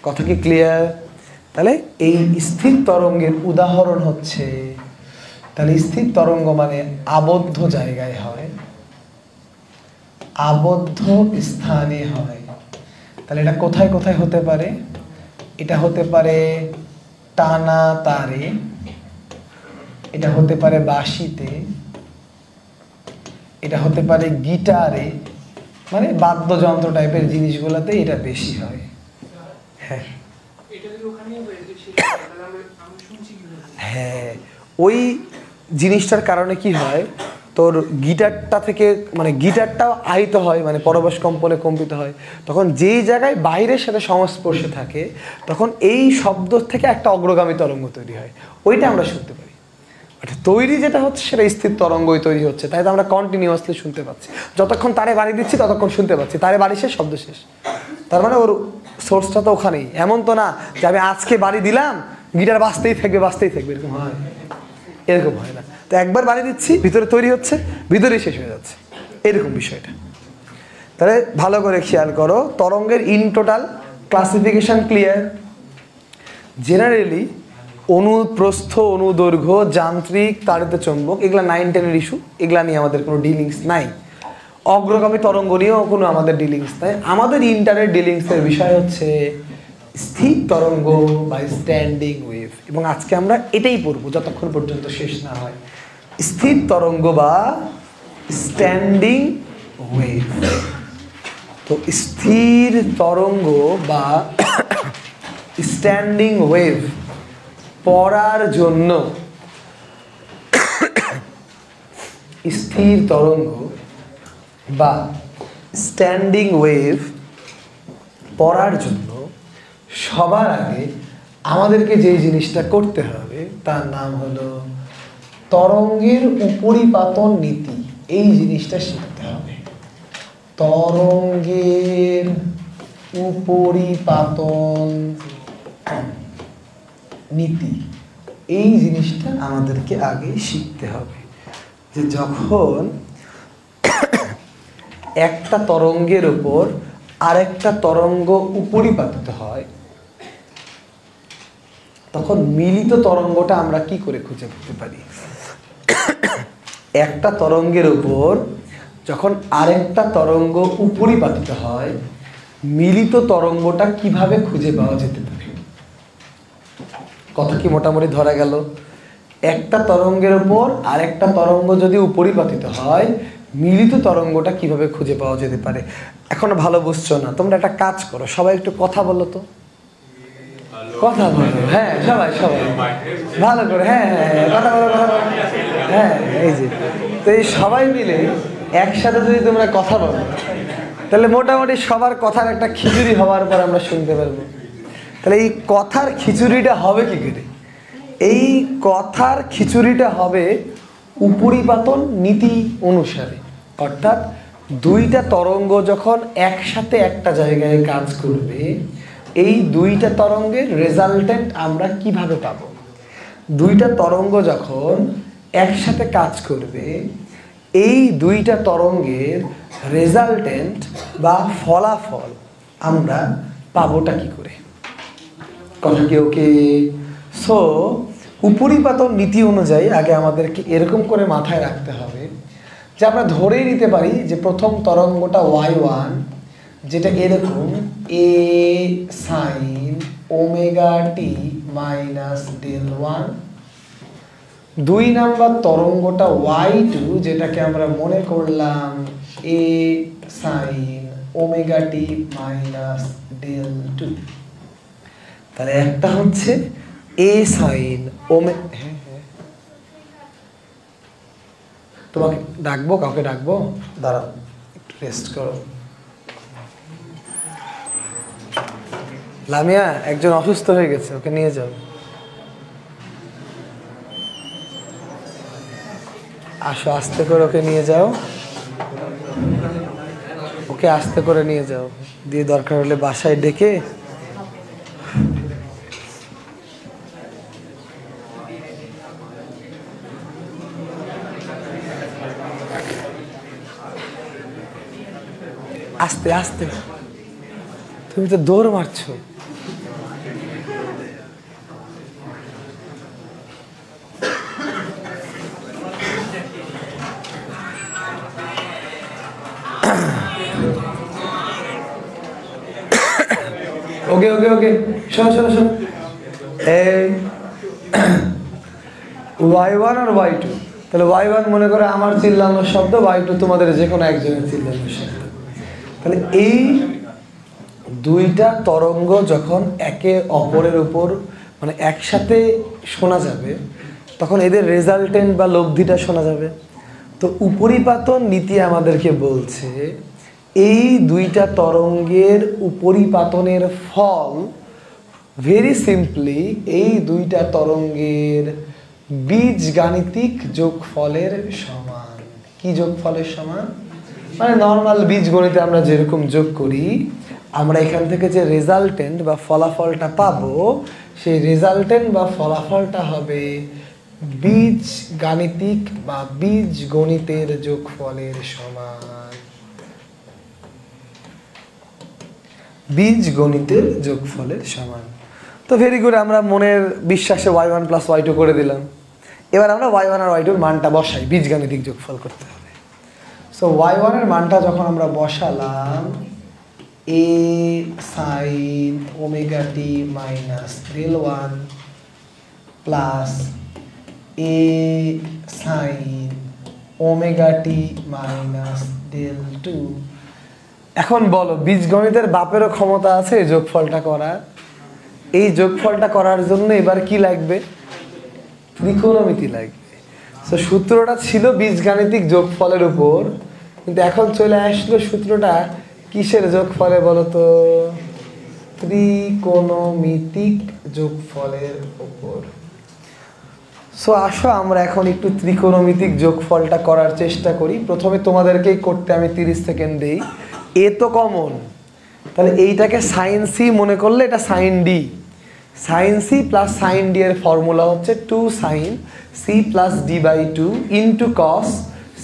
কথা কি ক্লিয়ার? তাহলে এই স্থির তরঙ্গের উদাহরণ হচ্ছে, তাহলে স্থির তরঙ্গ মানে আবদ্ধ জায়গায় হয়, আবদ্ধ স্থানে হয়। তাহলে এটা কোথায় কোথায় হতে পারে? এটা হতে পারে টানা তারে, এটা হতে পারে বাঁশিতে, এটা হতে পারে গিটারে, মানে বাদ্যযন্ত্র টাইপের জিনিসগুলোতে এটা বেশি হয়। হ্যাঁ হ্যাঁ, ওই জিনিসটার কারণে কি হয়, তোর গিটারটা থেকে মানে গিটারটাও আহিত হয়, মানে পরবাস কম্পনে কম্পিত হয়। তখন যেই জায়গায় বাইরের সাথে সংস্পর্শে থাকে তখন এই শব্দ থেকে একটা অগ্রগামী তরঙ্গ তৈরি হয়, ওইটা আমরা শুনতে পারি। তৈরি যেটা হচ্ছে সেটা স্থির তরঙ্গই তৈরি হচ্ছে, তাই তো আমরা কন্টিনিউয়াসলি শুনতে পাচ্ছি। যতক্ষণ তারে বাড়ি দিচ্ছি ততক্ষণ শুনতে পাচ্ছি, তারে বাড়ি শেষ শব্দ শেষ। তার মানে ওর সোর্সটা তো ওখানেই। এমন তো না যে আমি আজকে বাড়ি দিলাম গিটার বাজতেই থাকবে বাজতেই থাকবে, এরকম হয়? এরকম হয় না। তো একবার বাড়ি দিচ্ছি ভিতরে তৈরি হচ্ছে, ভিতরেই শেষ হয়ে যাচ্ছে, এরকম বিষয়টা। তাহলে ভালো করে খেয়াল করো, তরঙ্গের in total classification clear? Generally অনুপ্রস্থ, অনুদৈর্ঘ্য, যান্ত্রিক, তাড়িত চৌম্বক, এগুলা 9-10-এর ইস্যু, এগুলা নিয়ে আমাদের কোনো ডিলিংস নাই। অগ্রগামী তরঙ্গ নিয়েও কোনো আমাদের ডিলিংস নাই। আমাদের ইন্টারনেট ডিলিংসের বিষয় হচ্ছে স্থির তরঙ্গ বা স্ট্যান্ডিং ওয়েভ, এবং আজকে আমরা এটাই পড়বো যতক্ষণ পর্যন্ত শেষ না হয়। স্থির তরঙ্গ বা স্ট্যান্ডিং ওয়েভ। তো স্থির তরঙ্গ বা স্ট্যান্ডিং ওয়েভ পড়ার জন্য, স্থির তরঙ্গ বা স্ট্যান্ডিং ওয়েভ পড়ার জন্য সবার আগে আমাদেরকে যে জিনিসটা করতে হবে তার নাম হলো তরঙ্গের উপরিপাতন নীতি। এই জিনিসটা শিখতে হবে, তরঙ্গের উপরিপাতন নীতি। এই জিনিসটা আমাদেরকে আগে শিখতে হবে যে যখন একটা তরঙ্গের উপর আরেকটা তরঙ্গ উপরিপাতিত হয় তখন মিলিত তরঙ্গটা আমরা কি করে খুঁজে পেতে পারি। একটা তরঙ্গের উপর যখন আরেকটা তরঙ্গ উপরিপাতিত হয় মিলিত তরঙ্গটা কিভাবে খুঁজে পাওয়া যেতে পারে? কথা কি মোটামুটি ধরা গেল? একটা তরঙ্গের উপর আরেকটা তরঙ্গ যদি উপরিপাতিত হয় মিলিত তরঙ্গটা কিভাবে খুঁজে পাওয়া যেতে পারে? এখনো ভালো বুঝছো না? তোমরা একটা কাজ করো, সবাই একটু কথা বলো তো, কথা বলো। হ্যাঁ সবাই সবাই ভালো করে, হ্যাঁ হ্যাঁ কথা বলো, কথা বলো। হ্যাঁ এই যে, তো এই সবাই মিলে একসাথে যদি তোমরা কথা বলো তাহলে মোটামুটি সবার কথার একটা খিচুড়ি হওয়ার পর আমরা শুনতে পারবো। তাহলে এই কথার খিচুড়িটা হবে কি করে? এই কথার খিচুড়িটা হবে উপরিপাতন নীতি অনুসারে। অর্থাৎ দুইটা তরঙ্গ যখন একসাথে একটা জায়গায় কাজ করবে এই দুইটা তরঙ্গের রেজাল্টেন্ট আমরা কিভাবে পাব? দুইটা তরঙ্গ যখন একসাথে কাজ করবে এই দুইটা তরঙ্গের রেজাল্টেন্ট বা ফলাফল আমরা পাবোটা কি করে? কথা কি ওকে? সো উপরিপাতন নীতি অনুযায়ী আগে আমাদেরকে এরকম করে মাথায় রাখতে হবে যে আমরা ধরেই নিতে পারি যে প্রথম তরঙ্গটা y1 যেটা এরকম a sin omega T minus del 1। দুই নাম্বার তরঙ্গটা y2 যেটাকে আমরা মনে করলাম a sin omega T minus del 2। তাহলে একটা হচ্ছে a sin ওমেগা, তোমাকে ডাকবো, কাউকে ডাকবো? দাঁড়াও একটু রেস্ট করো। লামিয়া একজন অসুস্থ হয়ে গেছে, ওকে নিয়ে যাও। আসো আস্তে করে ওকে নিয়ে যাও, ওকে আস্তে করে নিয়ে যাও, দিয়ে দরকার হলে বাসায় ডেকে আস্তে আস্তে। তুমি তো দৌড় মারছো। ওকে ওকে ওকে, শোনো শোনো শোনো, এই y1 আর y2, তাহলে y1 মনে করে আমার চিল্লানোর শব্দ, y2 তোমাদের যে কোনো একজনের চিল্লানোর শব্দ। তাহলে এই দুইটা তরঙ্গ যখন একে অপরের উপর মানে একসাথে শোনা যাবে, তখন এদের রেজাল্টেন্ট বা লব্ধিটা শোনা যাবে। তো উপরিপাতন নীতি আমাদেরকে বলছে এই দুইটা তরঙ্গের উপরিপাতনের ফল ভেরি সিম্পলি এই দুইটা তরঙ্গের বীজগাণিতিক যোগফলের সমান। কি যোগফলের সমান? মানে নর্মাল বীজগণিতে আমরা যেরকম যোগ করি, আমরা এখান থেকে যে রেজাল্টেন্ট বা ফলাফলটা পাবো, সেই রেজাল্টেন্ট বা ফলাফলটা হবে বীজগাণিতিক বা বীজগণিতের যোগফলের সমান। বীজগণিতের যোগফলের সমান। তো ভেরি গুড, আমরা মনের বিশ্বাসে y1 + y2 করে দিলাম। এবার আমরা y1 আর y2 এর মানটা বসাই, বীজগাণিতিক যোগফল করতে হবে। সো y1 এর মানটা যখন আমরা বসালাম, a sin ωt minus del1 plus a sin ωt minus del2। এখন বলো, বীজগণিতের বাপেরও ক্ষমতা আছে এই যোগফলটা করার। এই যোগফলটা করার জন্য এবার কি লাগবে? ত্রিকোণমিতি লাগবে। তো সূত্রটা ছিল বীজগাণিতিক যোগফলের উপর, কিন্তু এখন চলে আসলো সূত্রটা কিসের যোগফলে বলো তো? ত্রিকোণমিতিক যোগফলের উপর। সো আসো আমরা এখন একটু ত্রিকোণমিতিক যোগফলটা করার চেষ্টা করি। প্রথমে তোমাদেরকেই করতে আমি 30 সেকেন্ড দিই। এ তো কমন, তাহলে এইটাকে সাইন সি মনে করলে এটা sine D. Sine C plus sine D এর ফর্মুলা হচ্ছে 2 sin c plus D by 2 into cos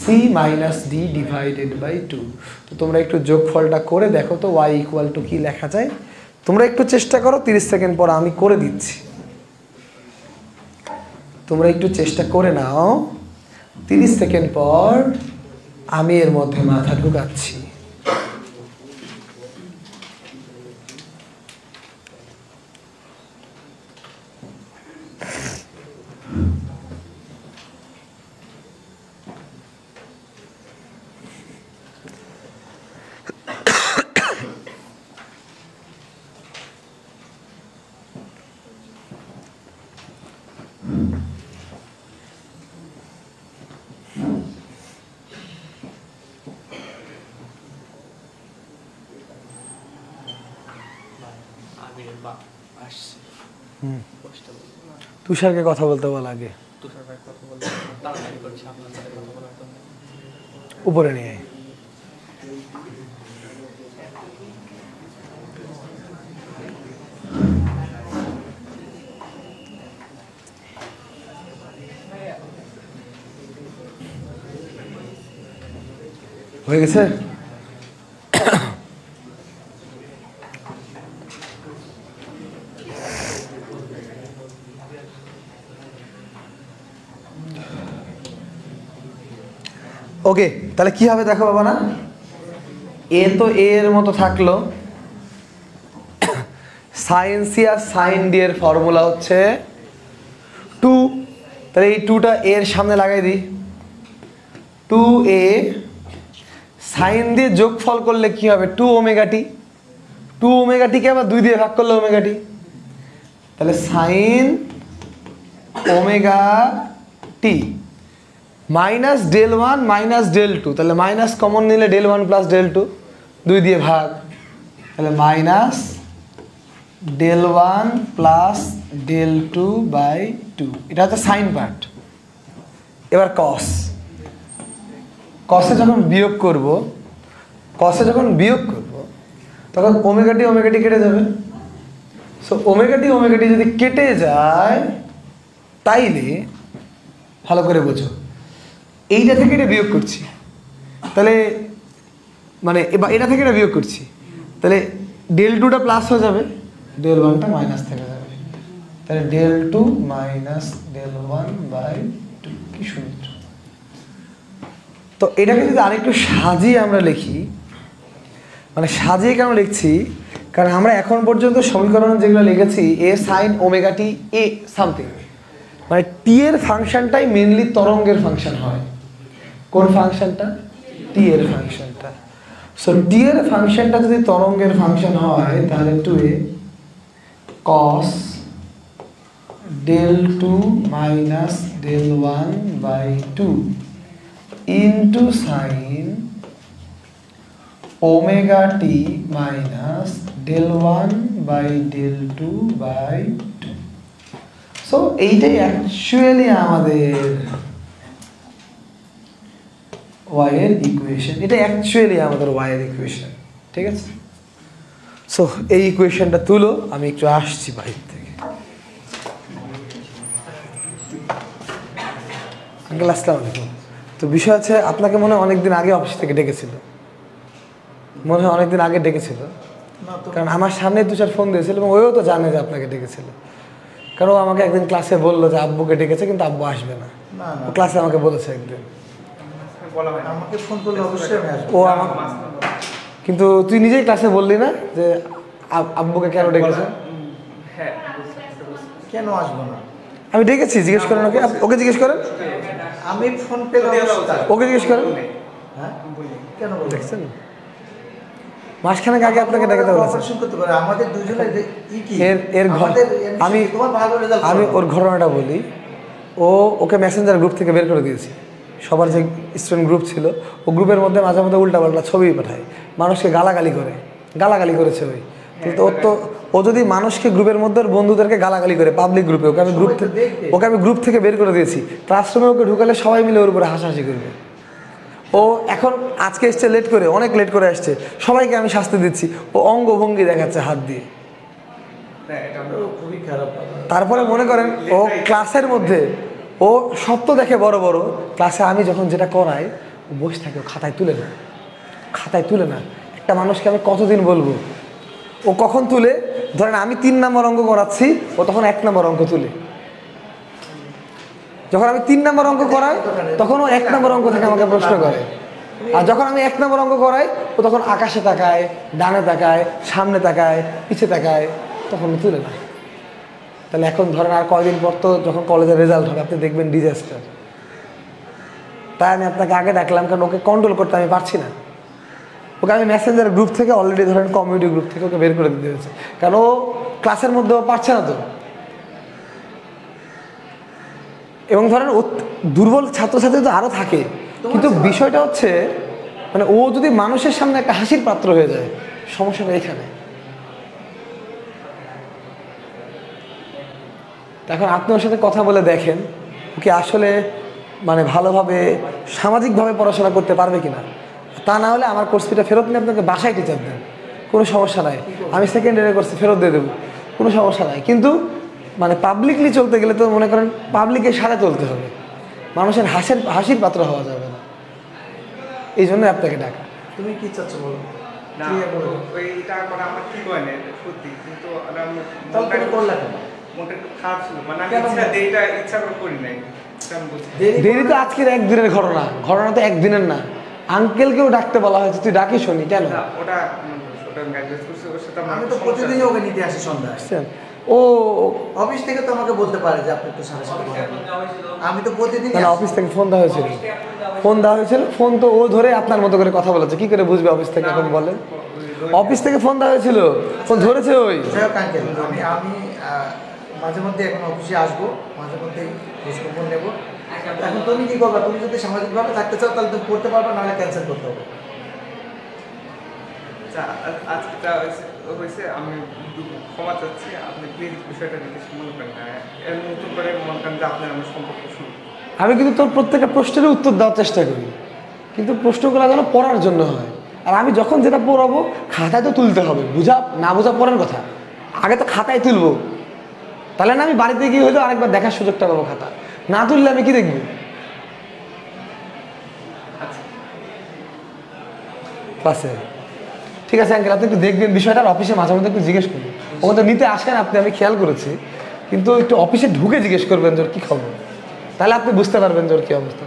C minus D divided by 2। তো তোমরা একটু যোগফলটা করে দেখো তো y ইকুয়াল টু কি লেখা যায়। তোমরা একটু চেষ্টা করো, 30 সেকেন্ড পর আমি করে দিচ্ছি। তোমরা একটু চেষ্টা করে নাও, 30 সেকেন্ড পর আমি এর মধ্যে মাথা ঢুকাচ্ছি। তুষারকে কথা বলতে বল আগে, উপরে নিয়ে হয়ে গেছে। ওকে, তাহলে কি হবে দেখো বাবা না, এ তো এর মতো থাকলো, সাইন সি আর সাইন ডি এর ফর্মুলা হচ্ছে 2। তাহলে এই 2টা এর সামনে লাগাই দিই, 2a সাইন দিয়ে যোগফল করলে কি হবে? 2 ωt। 2 ωt কে আবার 2 দিয়ে ভাগ করলে ωt, তাহলে sign ωt minus del1 minus del2। তাহলে মাইনাস কমন নিলে del1 প্লাস del2, 2 দিয়ে ভাগ, তাহলে minus del1 plus del2 by 2। এটা হচ্ছে সাইন পার্ট। এবার কস, কসে যখন বিয়োগ করব তখন ওমেগা টি কেটে যাবে। সো ওমেগা টি যদি কেটে যায় তাইলে ভালো করে বোঝো, এইটা থেকে এটা বিয়োগ করছি, তাহলে মানে এটা থেকে এটা বিয়োগ করছি, তাহলে del 2টা প্লাস হয়ে যাবে, del 1টা মাইনাস থেকে যাবে, তাহলে del 2 মাইনাস del 1/2। কি সুন্দর। তো এটাকে যদি আরেকটু সাজিয়ে আমরা লিখি, মানে সাজিয়ে কেন লিখছি, কারণ আমরা এখন পর্যন্ত সমীকরণ যেগুলো লিখেছি এ সাইন ওমেগা টি এ সামথিং, মানে টি এর ফাংশনটাই মেনলি তরঙ্গের ফাংশন হয়। কোন ফাংশনটা? টি এর ফাংশনটা। সো টি এর ফাংশনটা যদি তরঙ্গের ফাংশন হয় তাহলে 2a cos del 2 minus del 1/2 into sine omega টি মাইনাস del 1/del 2/2। সো এইটাই অ্যাকচুয়ালি আমাদের y এর ইকুয়েশন, এটা অ্যাকচুয়ালি আমাদের y এর ইকুয়েশন, ঠিক আছে? সো এই ইকুয়েশনটা তুলো, আমি একটু আসছি বাইরে থেকে। আঙ্কেল আসসালামু আলাইকুম। তো বিষয় আছে, আপনাকে মনে হয় অনেকদিন আগে অফিস থেকে ডেকেছিল, কারণ আমার সামনে 2-4 ফোন দিয়েছিল এবং ওইও তো জানে যে আপনাকে ডেকেছিল, কারণ ও আমাকে একদিন ক্লাসে বললো যে আব্বুকে ডেকেছে কিন্তু আব্বু আসবে না, ও ক্লাসে আমাকে বলেছে একদিন। ও আমাকে, কিন্তু তুই নিজেই ক্লাসে বললি না যে আব্বুকে কেন ডেকেছে? কেন আসবো না? আমি ডেকেছি, জিজ্ঞেস করেন ওকে জিজ্ঞেস করেন, আমি ফোন পেলাম, ওকে জিজ্ঞেস করেন। হ্যাঁ কেন দেখছেন মাসখানেক আগে আপনাকে ডেকেতে বলেছে। আমাদের দুজনের এর আমি ওর ঘটনাটা বলি। ওকে মেসেঞ্জার গ্রুপ থেকে বের করে দিয়েছি, সবার যে স্টুডেন্ট গ্রুপ ছিল ও গ্রুপের মধ্যে মাঝে মধ্যে উল্টাপাল্টা ছবি পাঠায়, মানুষকে গালাগালি করেছে ওই। কিন্তু ও যদি মানুষকে গ্রুপের মধ্যে বন্ধুদেরকে গালাগালি করে পাবলিক গ্রুপে, ওকে আমি গ্রুপ থেকে বের করে দিয়েছি। ক্লাসরুমে ওকে ঢুকালে সবাই মিলে ওর উপরে হাসাহাসি করবে। ও এখন আজকে এসছে লেট করে, অনেক লেট করে আসছে, সবাইকে আমি শাস্তি দিচ্ছি, ও অঙ্গভঙ্গি দেখাচ্ছে হাত দিয়ে। খুবই খারাপ। তারপরে মনে করেন ও ক্লাসের মধ্যে ও শব্দ দেখে বড় বড়, ক্লাসে আমি যখন যেটা করাই ও বসে থাকে, ও খাতায় তুলে না। একটা মানুষকে আমি কতদিন বলবো, ও কখন তুলে, ধরেন আমি 3 নম্বর অঙ্ক করাচ্ছি, ও তখন 1 নম্বর অঙ্ক তুলে। যখন আমি 3 নম্বর অঙ্ক করাই তখন ও 1 নম্বর অঙ্ক থেকে আমাকে প্রশ্ন করে, আর যখন আমি 1 নম্বর অঙ্ক করাই ও তখন আকাশে তাকায়, ডানে তাকায়, সামনে তাকায়, পিছে তাকায়, তখন তুলে না। তাহলে এখন ধরেন আর কয়দিন পর তো যখন কলেজের রেজাল্ট হবে আপনি দেখবেন ডিজাস্টার। তাই আমি আপনাকে আগে ডাকলাম, কারণ ওকে কন্ট্রোল করতে আমি পারছি না। ওকে আমি মেসেঞ্জার গ্রুপ থেকে অলরেডি ধরেন কমিউনিটি গ্রুপ থেকে ওকে বের করে দিতে হয়েছে, কারণ ও ক্লাসের মধ্যেও পারছে না তো। এবং ধরেন দুর্বল ছাত্রছাত্রী তো আরও থাকে, কিন্তু বিষয়টা হচ্ছে মানে ও যদি মানুষের সামনে একটা হাসির পাত্র হয়ে যায়, সমস্যাটা এখানে। এখন আপনি ওর সাথে কথা বলে দেখেন ওকে আসলে মানে ভালোভাবে সামাজিকভাবে পড়াশোনা করতে পারবে কিনা। তা না হলে আমার কোর্স ফিটা ফেরত নিয়ে আপনাকে বাসায় টিচার দেন, কোনো সমস্যা নাই, আমি সেকেন্ড ইয়ারের কোর্সে ফেরত দিয়ে দেবো, কোনো সমস্যা নাই। কিন্তু মানে পাবলিকলি চলতে গেলে তো মনে করেন পাবলিকের সাথে চলতে হবে, মানুষের হাসির পাত্র হওয়া যাবে না। এই জন্য আপনাকে ডাকা। তুমি কি চাচ্ছ বলো? না ওইটা করা আমার ঠিক হয় না সত্যি, কিন্তু মনটা একটু খারাপ ছিল, মানে ইচ্ছা করে করি নাই। দেরি তো আজকের একদিনের ঘটনা তো একদিনের না। আঙ্কেলকেও ডাকতে বলা হয়েছে, তুই ডাকিস নি কেন? ওটা আমি তো প্রতিদিনই ওকে নিতে আসি সন্ধ্যায়। ও অফিস থেকে তো আমাকে বলতে পারে যে আপনি একটু সাথে সাথে আমি তো প্রতিদিন অফিস থেকে ফোন দেওয়া হয়েছিল, ফোন তো ও ধরে আপনার মতো করে কথা বলেছে, কি করে বুঝবে অফিস থেকে? এখন বলেন, অফিস থেকে ফোন দেওয়া হয়েছিল, ফোন ধরেছে ওই। আমি মাঝে মধ্যে এখন অফিসে আসবো, মাঝে মধ্যে খোঁজখবর নেবো। এখন তুমি কি করবা? তুমি যদি সামাজিকভাবে থাকতে চাও তাহলে তুমি করতে পারবে, নাহলে ক্যান্সেল করতে হবে। আজকেটা হয়েছে, আমি ক্ষমা চাচ্ছি, আপনি প্লিজ বিষয়টা নিতে মনে করেন না, এর নতুন করে মনে করেন যে আপনার আমার সম্পর্ক শুরু। আমি কিন্তু তোর প্রত্যেকটা প্রশ্নেরই উত্তর দেওয়ার চেষ্টা করি, কিন্তু প্রশ্নগুলো যেন পড়ার জন্য হয়। আর আমি যখন যেটা পড়াবো খাতায় তো তুলতে হবে, বুঝা না বোঝা পড়ার কথা, আগে তো খাতায় তুলবো, তাহলে না আমি বাড়িতে গিয়ে হয়তো আরেকবার দেখার সুযোগটা পাবো। খাতা না তুললে আমি কি দেখবো ক্লাসে? ঠিক আছে আঙ্কেল, আপনি একটু দেখবেন বিষয়টা, আর অফিসে মাঝে মধ্যে একটু জিজ্ঞেস করবেন। ওখানে তো নিতে আসেন আপনি, আমি খেয়াল করেছি, কিন্তু একটু অফিসে ঢুকে জিজ্ঞেস করবেন যে ওর কী খবর, তাহলে আপনি বুঝতে পারবেন যে ওর কী অবস্থা।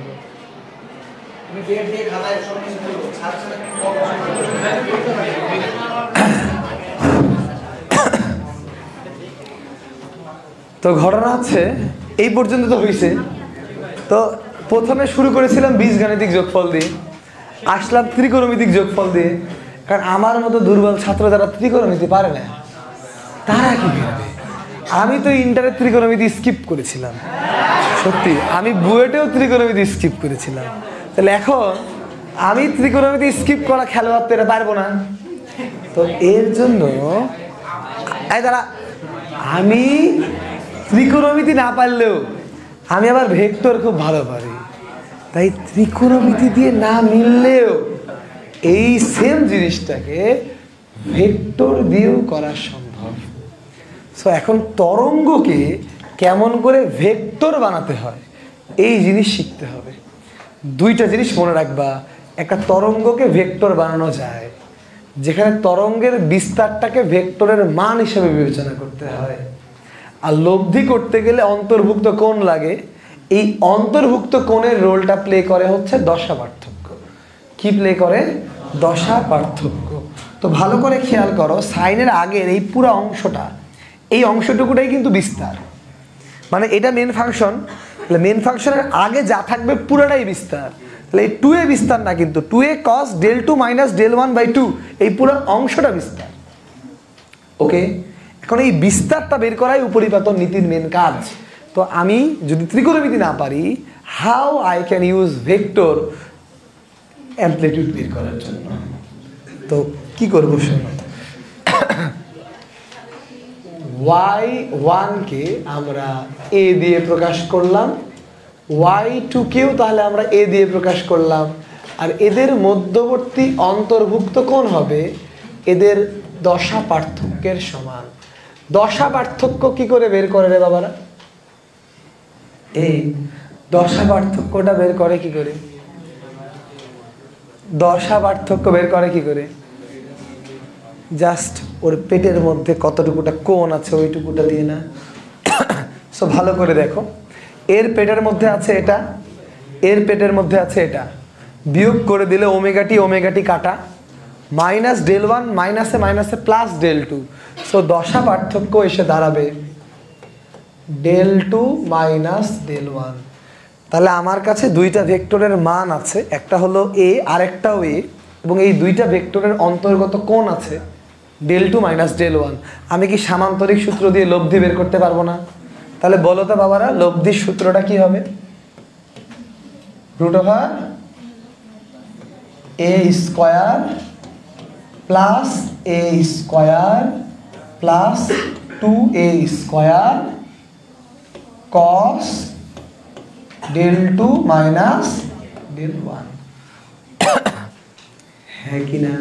তো ঘটনা হচ্ছে এই পর্যন্ত তো হয়েছে। তো প্রথমে শুরু করেছিলাম বীজগাণিতিক যোগফল দিয়ে, আসলাম ত্রিকোণমিতিক যোগফল দিয়ে। কারণ আমার মতো দুর্বল ছাত্র যারা ত্রিকোণমিতি পারে না তারা কি করবে? আমি তো ইন্টারে ত্রিকোণমিতি স্কিপ করেছিলাম, সত্যি আমি বুয়েটেও ত্রিকোণমিতি স্কিপ করেছিলাম। তাহলে এখন আমি ত্রিকোণমিতি স্কিপ করা খেলোয়াড় তো এটা পারবো না। তো এর জন্য দাঁড়া, আমি ত্রিকোণমিতি না পারলেও আমি আবার ভেক্টর খুব ভালো পারি, তাই ত্রিকোণমিতি দিয়ে না মিললেও এই সেম জিনিসটাকে ভেক্টর দিয়েও করা সম্ভব। সো এখন তরঙ্গকে কেমন করে ভেক্টর বানাতে হয় এই জিনিস শিখতে হবে। দুইটা জিনিস মনে রাখবা, একটা তরঙ্গকে ভেক্টর বানানো যায় যেখানে তরঙ্গের বিস্তারটাকে ভেক্টরের মান হিসেবে বিবেচনা করতে হয়, আর লব্ধি করতে গেলে অন্তর্ভুক্ত কোণ লাগে। এই অন্তর্ভুক্ত কোণের রোলটা প্লে করে হচ্ছে দশা পার্থক্য। কি প্লে করে? দশা পার্থক্য। তো ভালো করে খেয়াল করো, সাইনের আগের এই পুরো অংশটা, এই অংশটুকুটাই কিন্তু বিস্তার, মানে এটা মেন ফাংশন, তাহলে মেন ফাংশনের আগে যা থাকবে পুরোটাই বিস্তার। তাহলে এই 2a বিস্তার না, কিন্তু 2a cos del 2 minus del 1/2 এই পুরো অংশটা বিস্তার। ওকে, এখন এই বিস্তারটা বের করাই উপরিপাতন নীতির মেন কাজ। তো আমি যদি ত্রিকোণমিতি না পারি, how I can use vector amplitude বের করার জন্য। তো কি করবো শোনো, y1 কে আমরা a দিয়ে প্রকাশ করলাম, y2 কেও তাহলে আমরা a দিয়ে প্রকাশ করলাম, আর এদের মধ্যবর্তী অন্তর্ভুক্ত কোণ হবে এদের দশা পার্থক্যের সমান। দশা পার্থক্য কি করে বের করে রে বাবারা? এই দশা পার্থক্যটা বের করে কি করে? দশা পার্থক্য বের করে কি করে? জাস্ট ওর পেটের মধ্যে কতটুকুটা কোণ আছে ওইটুকুটা দিয়ে না। সো ভালো করে দেখো, এর পেটের মধ্যে আছে এটা, এর পেটের মধ্যে আছে এটা, বিয়োগ করে দিলে ওমেগাটি কাটা, মাইনাস del 1 মাইনাসে মাইনাসে প্লাস del 2। সো দশা পার্থক্য এসে দাঁড়াবে del 2 মাইনাস del 1। তাহলে আমার কাছে দুইটা ভেক্টরের মান আছে, একটা হলো a আর একটাও a, এবং এই দুইটা ভেক্টরের অন্তর্গত কোণ আছে del 2 মাইনাস del 1। আমি কি সামান্তরিক সূত্র দিয়ে লব্ধি বের করতে পারবো না? তাহলে বলো তো বাবারা, লব্ধির সূত্রটা কি হবে? √a square plus a square plus 2a square cos del 2 minus del 1। হ্যাঁ কি না?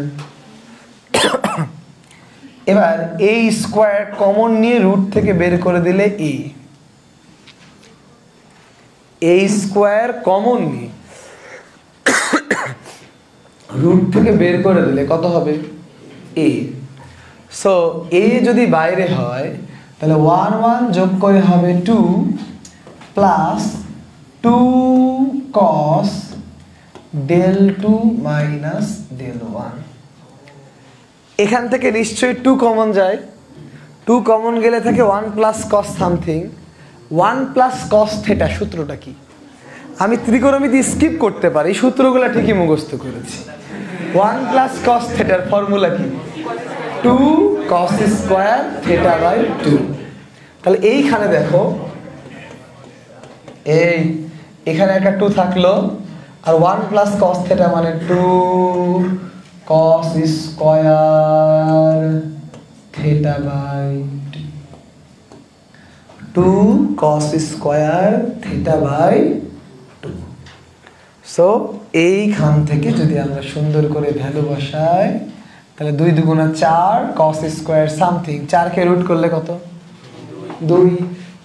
এবার a স্কয়ার কমন নিয়ে রুট থেকে বের করে দিলে a স্কয়ার কমন নিয়ে রুট থেকে বের করে দিলে কত হবে? a। সো a যদি বাইরে হয় তাহলে 1 1 যোগ করে হবে 2 plus 2 cos del 2 minus del 1। এখান থেকে নিশ্চয়ই 2 কমন যায়, 2 কমন গেলে থাকে 1 plus cos something, 1 plus cos theta. সূত্রটা কি? আমি ত্রিকোণমিতি স্কিপ করতে পারি, সূত্রগুলো ঠিকই মুখস্থ করেছি। 1 প্লাস cos থিটার ফর্মুলা কি? 2 cos স্কয়ার থিটা বাই 2। তাহলে এইখানে দেখো, এই এখানে একটা 2 থাকলো, আর 1 প্লাস cos থিটা মানে 2 cos square theta by 2 cos square theta by 2। So এইখান থেকে যদি আমরা সুন্দর করে ভ্যালু বসাই, তাহলে 2 দুগুণা 4 cos স্কোয়ার সামথিং, 4কে রুট করলে কত? 2।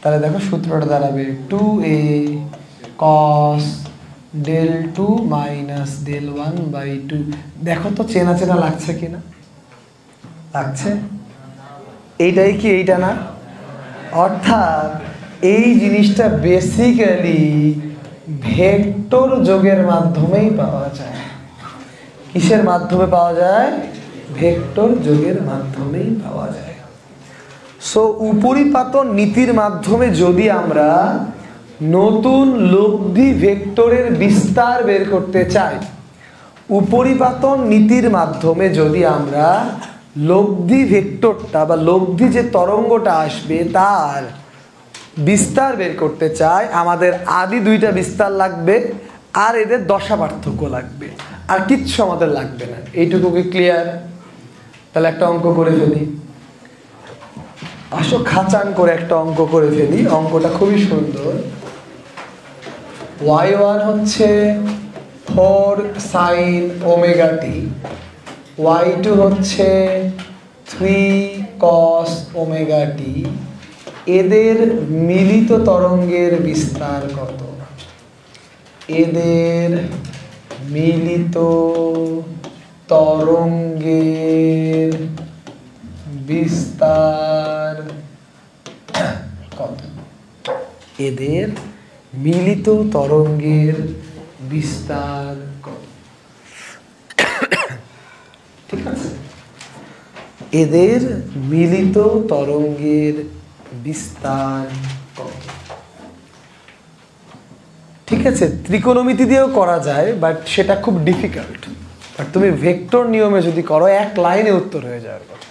তাহলে দেখো সূত্রটা দাঁড়াবে 2a cos del 2 minus del 1/2। দেখো তো চেনা চেনা লাগছে কিনা? লাগছে? এইটাই কি এইটা না? অর্থাৎ এই জিনিসটা বেসিক্যালি ভেক্টর যোগের মাধ্যমেই পাওয়া যায়। কিসের মাধ্যমে পাওয়া যায়? ভেক্টর যোগের মাধ্যমেই পাওয়া যায়। সো উপরিপাতন নীতির মাধ্যমে যদি আমরা নতুন লব্ধি ভেক্টরের বিস্তার বের করতে চাই, উপরিপাতন নীতির মাধ্যমে যদি আমরা লব্ধি ভেক্টরটা বা লব্ধি যে তরঙ্গটা আসবে তার বিস্তার বের করতে চাই, আমাদের আদি 2টা বিস্তার লাগবে আর এদের দশা পার্থক্য লাগবে, আর কিচ্ছু আমাদের লাগবে না। এইটুকু কি ক্লিয়ার? তাহলে একটা অঙ্ক করে ফেলি। আসো খাচাং করে একটা অঙ্ক করে ফেলি। অঙ্কটা খুবই সুন্দর। y1 হচ্ছে 4 sin ওমেগা t, y2 হচ্ছে 3 cos ওমেগা t। এদের মিলিত তরঙ্গের বিস্তার কত? এদের মিলিত তরঙ্গের বিস্তার কত? এদের মিলিত তরঙ্গের বিস্তার কত? ঠিক আছে, এদের মিলিত তরঙ্গের বিস্তার কত? ঠিক আছে, ত্রিকোণমিতি দিয়েও করা যায়, বাট সেটা খুব ডিফিকাল্ট। বাট তুমি ভেক্টর নিয়মে যদি করো, এক লাইনে উত্তর হয়ে যাওয়ার কথা।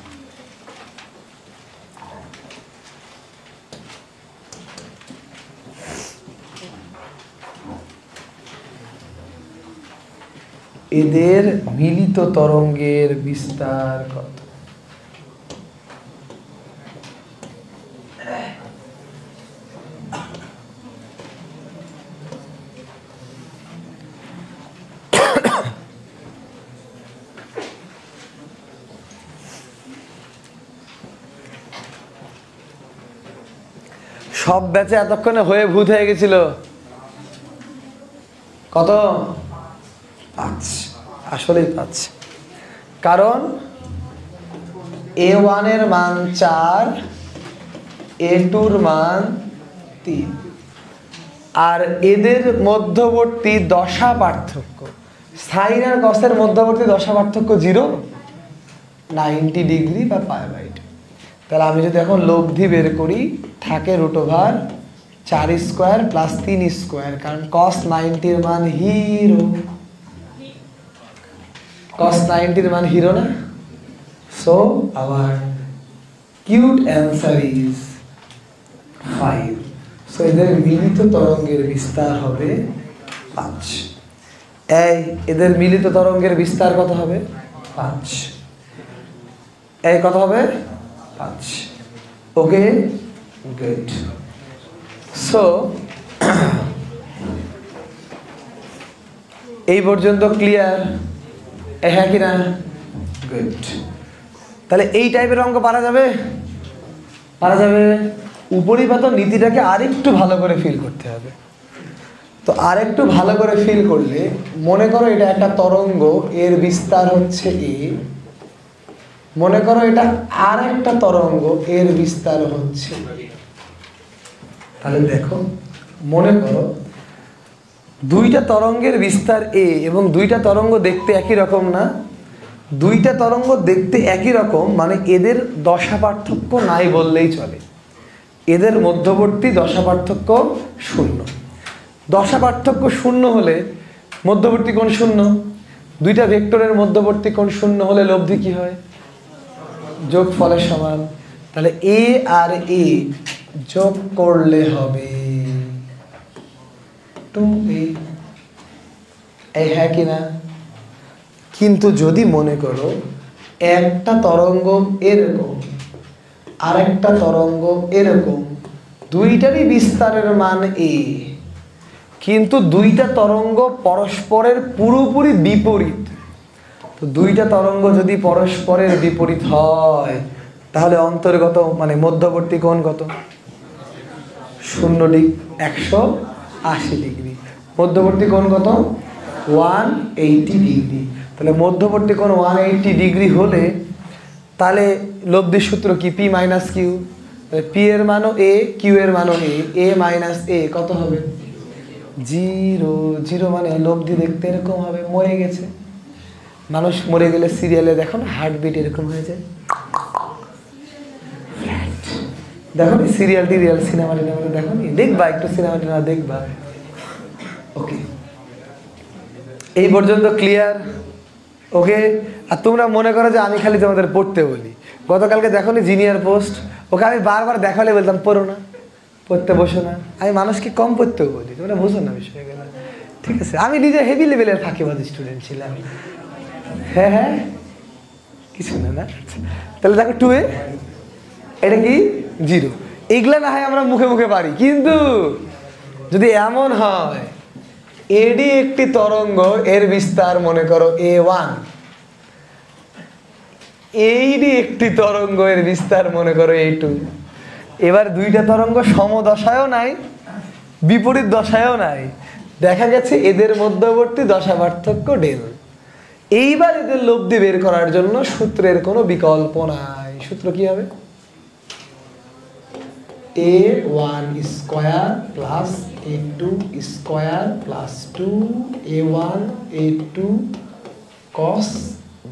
এদের মিলিত তরঙ্গের বিস্তার কত? সব ব্যাচে এতক্ষণে হয়ে ভূত হয়ে গেছিল কত? 5। আসলেই 5, কারণ a1 এর মান 4, a2 এর মান 3, আর এদের মধ্যবর্তী দশা পার্থক্য সাইন আর কসের মধ্যবর্তী দশা পার্থক্য 0, 90 ডিগ্রি বা π/2। তাহলে আমি যদি এখন লব্ধি বের করি, থাকে √4 স্কোয়ার প্লাস 3 স্কোয়ার, কারণ cos 90 এর মান হিরো। cos 90 এর মান হিরো না? So our cute answer is 5। So এদের মিলিত তরঙ্গের বিস্তার হবে 5। এই এদের মিলিত তরঙ্গের বিস্তার কত হবে? 5। এই কত হবে? 5। ওকে, গুড। সো এই পর্যন্ত ক্লিয়ার? হ্যাঁ কি না? গুড। তাহলে এই টাইপের অঙ্ক পারা যাবে? পারা যাবে। উপরিপাতন নীতিটাকে আরেকটু ভালো করে ফিল করতে হবে। তো আরেকটু ভালো করে ফিল করলে, মনে করো এটা একটা তরঙ্গ, এর বিস্তার হচ্ছে এ। মনে করো এটা আর একটা তরঙ্গ, এর বিস্তার হচ্ছে। তাহলে দেখো, মনে করো 2টা তরঙ্গের বিস্তার এ এবং 2টা তরঙ্গ দেখতে একই রকম না? 2টা তরঙ্গ দেখতে একই রকম মানে এদের দশা পার্থক্য নাই বললেই চলে। এদের মধ্যবর্তী দশা পার্থক্য 0। দশা পার্থক্য 0 হলে মধ্যবর্তী কোণ 0। 2টা ভেক্টরের মধ্যবর্তী কোণ 0 হলে লব্ধি কি হয়? যোগফলের সমান। তাহলে এ আর এ যোগ করলে হবে 2a। এই হ্যাঁ কি না? কিন্তু যদি মনে করো একটা তরঙ্গ এরকম আর একটা তরঙ্গ এরকম, 2টারই বিস্তারের মান a, কিন্তু দুইটা তরঙ্গ পরস্পরের পুরোপুরি বিপরীত। তো দুইটা তরঙ্গ যদি পরস্পরের বিপরীত হয় তাহলে অন্তর্গত মানে মধ্যবর্তী কোণ কত? 0 ডিগ্রি, 180 ডিগ্রি। মধ্যবর্তী কোণ কত? 180 ডিগ্রি। তাহলে মধ্যবর্তী কোণ 180 ডিগ্রি হলে তাহলে লব্ধির সূত্র কি? P minus Q. পি এর মানও এ, কিউ এর মানও এ মাইনাস এ কত হবে? 0। 0 মানে লব্ধি দেখতে এরকম হবে, মরে গেছে। মানুষ মরে গেলে সিরিয়ালে দেখো না হার্টবিট এরকম হয়ে যায়, দেখো নি সিরিয়াল টিরিয়াল সিনেমা টিনেমাতে দেখো নি, দেখবা একটু সিনেমা টিনেমা দেখবা। ওকে, এই পর্যন্ত ক্লিয়ার? ওকে। আর তোমরা মনে করো যে আমি খালি তোমাদের পড়তে বলি। গতকালকে দেখো নি জিনিয়ার পোস্ট, ওকে আমি বারবার দেখালে বলতাম পড়ো না, পড়তে বসো না। আমি মানুষকে কম পড়তেও বলি, তোমরা বুঝো না বিষয়গুলো, ঠিক আছে? আমি নিজে হেভি লেভেলের ফাঁকিবাজ স্টুডেন্ট ছিলাম। হ্যাঁ হ্যাঁ, কিছু না না। তাহলে দেখো 2a, এটা কি 0। এগুলা না হয় আমরা মুখে মুখে পারি, কিন্তু যদি এমন হয় এডি একটি তরঙ্গ, এর বিস্তার মনে করো a1, এইডি একটি তরঙ্গ, এর বিস্তার মনে করো a2। এবার দুইটা তরঙ্গ সমদশায়ও নাই, বিপরীত দশায়ও নাই, দেখা গেছে এদের মধ্যবর্তী দশা পার্থক্য ডেল। এইবার এদের লব্ধি বের করার জন্য সূত্রের কোনো বিকল্প নাই। সূত্র কি হবে? a1 square plus a2 square plus 2a1 a2 cos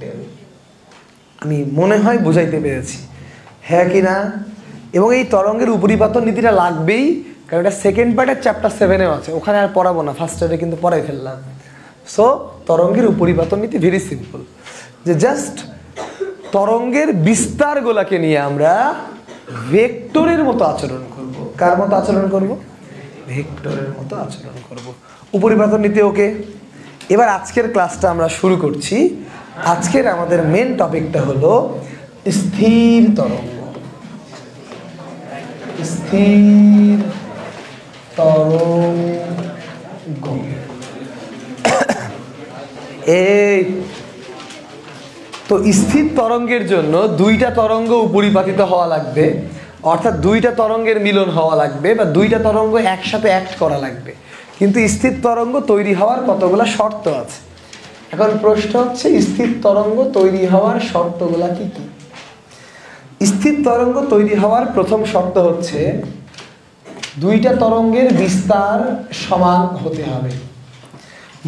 del. আমি মনে হয় বুঝাইতে পেরেছি, হ্যাঁ কি না? এবং এই তরঙ্গের উপরিপাতন নীতিটা লাগবেই, কারণ এটা সেকেন্ড পার্টের চ্যাপ্টার 7-এও আছে, ওখানে আর পড়াবো না, ফার্স্ট ইয়ারে কিন্তু পড়াই ফেললাম। সো তরঙ্গের উপরিপাতন নীতি ভেরি সিম্পল, যে জাস্ট তরঙ্গের বিস্তারগুলোকে নিয়ে আমরা ভেক্টরের মতো আচরণ করব। কার মতো আচরণ করব? ভেক্টরের মতো আচরণ করব। উপরিপাতন নীতি ওকে। এবার আজকের ক্লাসটা আমরা শুরু করছি। আজকের আমাদের মেন টপিকটা হলো স্থির তরঙ্গ। স্থির তরঙ্গ। এই তো স্থির তরঙ্গের জন্য দুইটা তরঙ্গ উপরিপাতিত হওয়া লাগবে, অর্থাৎ দুইটা তরঙ্গের মিলন হওয়া লাগবে, বা দুইটা তরঙ্গ একসাথে অ্যাক্ট করা লাগবে। কিন্তু স্থির তরঙ্গ তৈরি হওয়ার কতগুলো শর্ত আছে। এখন প্রশ্ন হচ্ছে স্থির তরঙ্গ তৈরি হওয়ার শর্তগুলা কি কি? স্থির তরঙ্গ তৈরি হওয়ার প্রথম শর্ত হচ্ছে দুইটা তরঙ্গের বিস্তার সমান হতে হবে।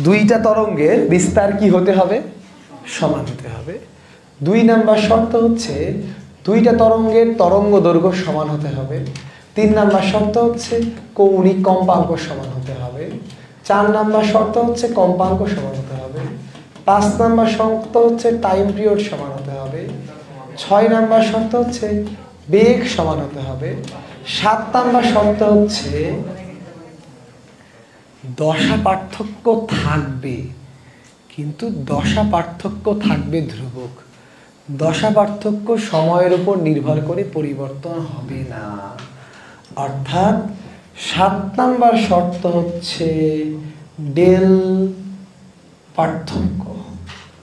দুইটা তরঙ্গের বিস্তার কি হতে হবে? সমান হতে হবে। 2 নাম্বার শর্ত হচ্ছে দুইটা তরঙ্গের তরঙ্গ দৈর্ঘ্য সমান হতে হবে। 3 নাম্বার শর্ত হচ্ছে কৌণিক কম্পাঙ্ক সমান হতে হবে। 4 নাম্বার শর্ত হচ্ছে কম্পাঙ্ক সমান হতে হবে। 5 নাম্বার শর্ত হচ্ছে টাইম পিরিয়ড সমান হতে হবে। 6 নাম্বার শর্ত হচ্ছে বেগ সমান হতে হবে। 7 নাম্বার শর্ত হচ্ছে দশা পার্থক্য থাকবে, কিন্তু দশা পার্থক্য থাকবে ধ্রুবক। দশা পার্থক্য সময়ের উপর নির্ভর করে পরিবর্তন হবে না। অর্থাৎ 7 নাম্বার শর্ত হচ্ছে ডেল পার্থক্য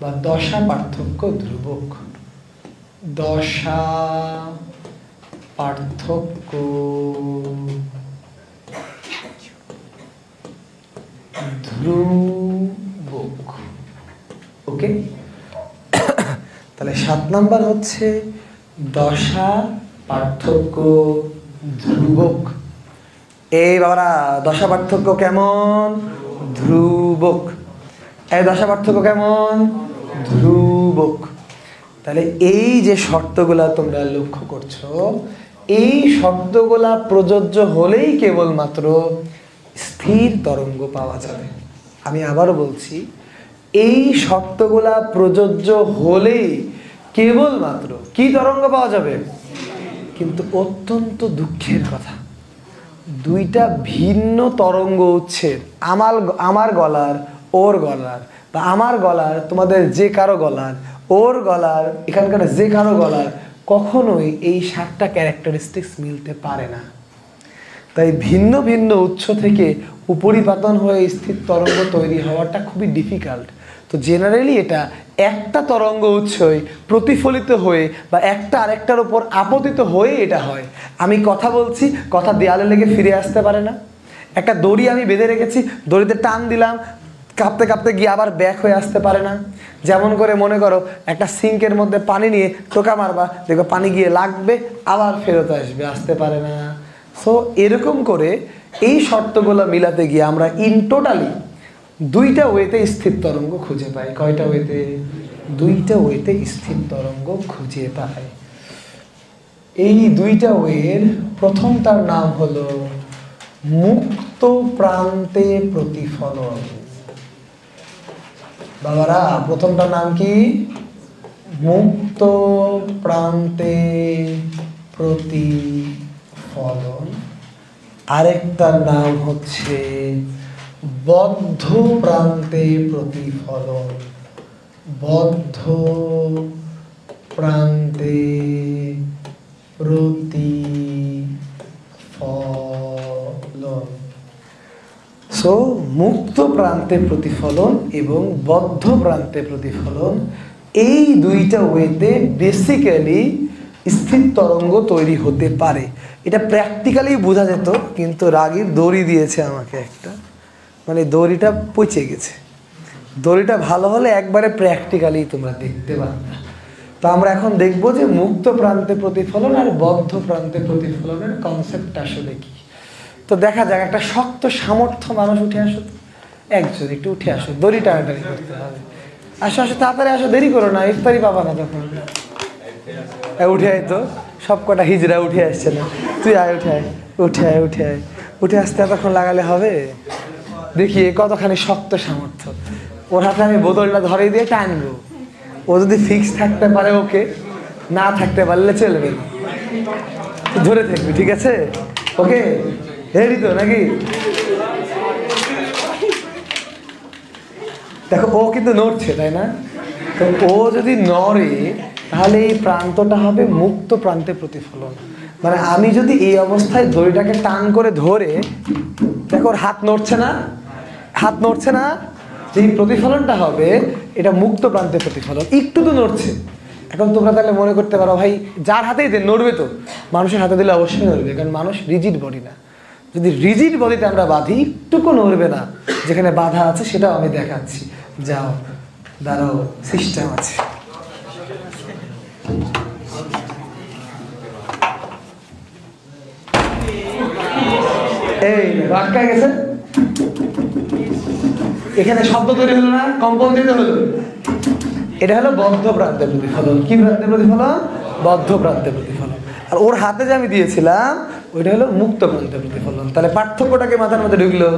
বা দশা পার্থক্য ধ্রুবক। দশা পার্থক্য ধ্রুবক। ওকে, তাহলে 7 নাম্বার হচ্ছে দশা পার্থক্য ধ্রুবক। এই বাবারা দশা পার্থক্য কেমন? ধ্রুবক। এই দশা পার্থক্য কেমন? ধ্রুবক। তাহলে এই যে শর্তগুলা তোমরা লক্ষ্য করছো, এই শর্তগুলা প্রযোজ্য হলেই কেবলমাত্র স্থির তরঙ্গ পাওয়া যাবে। আমি আবারও বলছি, এই শর্তগুলা প্রযোজ্য হলেই কেবলমাত্র কি তরঙ্গ পাওয়া যাবে। কিন্তু অত্যন্ত দুঃখের কথা, দুইটা ভিন্ন তরঙ্গ উচ্ছেদ, আমার গলার ওর গলার, বা আমার গলার তোমাদের যে কারো গলার, ওর গলার এখানকার যে কারো গলার, কখনোই এই 7টা ক্যারেক্টারিস্টিক্স মিলতে পারে না। তাই ভিন্ন ভিন্ন উৎস থেকে উপরিপাতন হয়ে স্থির তরঙ্গ তৈরি হওয়াটা খুবই ডিফিকাল্ট। তো জেনারেলি এটা একটা তরঙ্গ উৎসই প্রতিফলিত হয়ে বা একটা আরেকটার উপর আপতিত হয়ে এটা হয়। আমি কথা বলছি, কথা দেয়ালে লেগে ফিরে আসতে পারে না। একটা দড়ি আমি বেঁধে রেখেছি, দড়িতে টান দিলাম, কাঁপতে কাঁপতে গিয়ে আবার ব্যাক হয়ে আসতে পারে না। যেমন করে মনে করো একটা সিঙ্কের মধ্যে পানি নিয়ে টোকা মারবা, দেখো পানি গিয়ে লাগবে, আবার ফেরত আসবে, আসতে পারে না। সো এরকম করে এই শর্তগুলো মিলাতে গিয়ে আমরা ইন টোটালি দুইটা ওয়েতে স্থির তরঙ্গ খুঁজে পাই। কয়টা ওয়েতে? দুইটা ওয়েতে স্থির তরঙ্গ খুঁজে পাই। এই দুইটা ওয়ের প্রথমটার নাম হলো মুক্ত প্রান্তে প্রতিফলন। বাবারা, প্রথমটার নাম কি? মুক্ত প্রান্তে প্রতিফলন। আরেকটার নাম হচ্ছে বদ্ধ প্রান্তে প্রতিফলন। বদ্ধ প্রান্তে প্রতিফলন। সো মুক্ত প্রান্তে প্রতিফলন এবং বদ্ধ প্রান্তে প্রতিফলন, এই দুইটা ওয়েতে বেসিক্যালি স্থির তরঙ্গ তৈরি হতে পারে। এটা প্র্যাকটিক্যালি বোঝা যেত, কিন্তু রাগীর দড়ি দিয়েছে আমাকে একটা, মানে দড়িটা পচে গেছে। দড়িটা ভালো হলে একবারে প্র্যাকটিক্যালি তোমরা দেখতে পারবে। তো আমরা এখন দেখবো যে মুক্ত প্রান্তে প্রতিফলন আর বদ্ধ প্রান্তে প্রতিফলনের কনসেপ্ট আসলে কি। তো দেখা যাক, একটা শক্ত সামর্থ্য মানুষ উঠে আসো তো, একজন একটু উঠে আসো, দড়ি টানাটানি করতে হবে। আসো আসো, তাড়াতাড়ি আসো, দেরি করো না, ইফতারি পাবা না তখন। উঠে আয় তো, সব কটা হিজড়া উঠে আসছে না, তুই আয়, উঠে আয়, উঠে আয়, উঠে আয়, উঠে আসতে এতক্ষণ লাগালে হবে? দেখি কতখানি শক্ত সামর্থ্য। ওর হাতে আমি বোতলটা ধরে দিয়ে টানবো, ও যদি ফিক্স থাকতে পারে ওকে, না থাকতে পারলে চলবে না, ধরে থাকবি, ঠিক আছে? ওকে, রেডি তো নাকি? দেখো ও কিন্তু নড়ছে, তাই না? তো ও যদি নড়ে তাহলে এই প্রান্তটা হবে মুক্ত প্রান্তে প্রতিফলন। মানে আমি যদি এই অবস্থায় দড়িটাকে টান করে ধরে, দেখো ওর হাত নড়ছে না, হাত নড়ছে না, এই প্রতিফলনটা হবে এটা মুক্ত প্রান্তে প্রতিফলন। একটু তো নড়ছে। এখন তোমরা তাহলে মনে করতে পারো, ভাই যার হাতেই দেন নড়বে তো? মানুষের হাতে দিলে অবশ্যই নড়বে, কারণ মানুষ রিজিড বডি না। যদি রিজিড বডিতে আমরা বাঁধি, একটুকু নড়বে না। যেখানে বাধা আছে সেটাও আমি দেখাচ্ছি। যাও, দাঁড়াও, সিস্টেম আছে। এই আটকায় গেছে, এখানে শব্দ তৈরি হলো না, কম্পন দিতে হলো। এটা হলো বদ্ধ প্রান্তে প্রতিফলন। কি প্রান্তে প্রতিফলন? বদ্ধ প্রান্তে প্রতিফলন। আর ওর হাতে যে আমি দিয়েছিলাম ওইটা হলো মুক্ত প্রান্তে প্রতিফলন। তাহলে পার্থক্যটাকে মাথার মধ্যে ঢুকলো।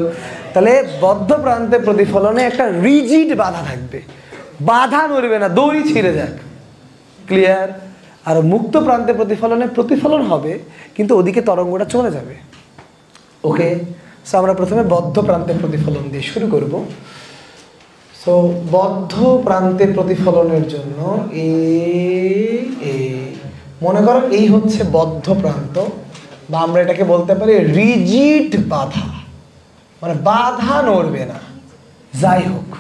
তাহলে বদ্ধ প্রান্তে প্রতিফলনে একটা রিজিড বাধা থাকবে, বাধা নড়বে না, দড়ি ছিঁড়ে যাক। ক্লিয়ার? আর মুক্ত প্রান্তে প্রতিফলনে প্রতিফলন হবে, কিন্তু ওদিকে তরঙ্গটা চলে যাবে। ওকে, সো আমরা প্রথমে বদ্ধ প্রান্তে প্রতিফলন দিয়ে শুরু করব। সো বদ্ধ প্রান্তে প্রতিফলনের জন্য মনে করো এই হচ্ছে বদ্ধ প্রান্ত, বা আমরা এটাকে বলতে পারি রিজিড বাধা, মানে বাধা নড়বে না। যাই হোক,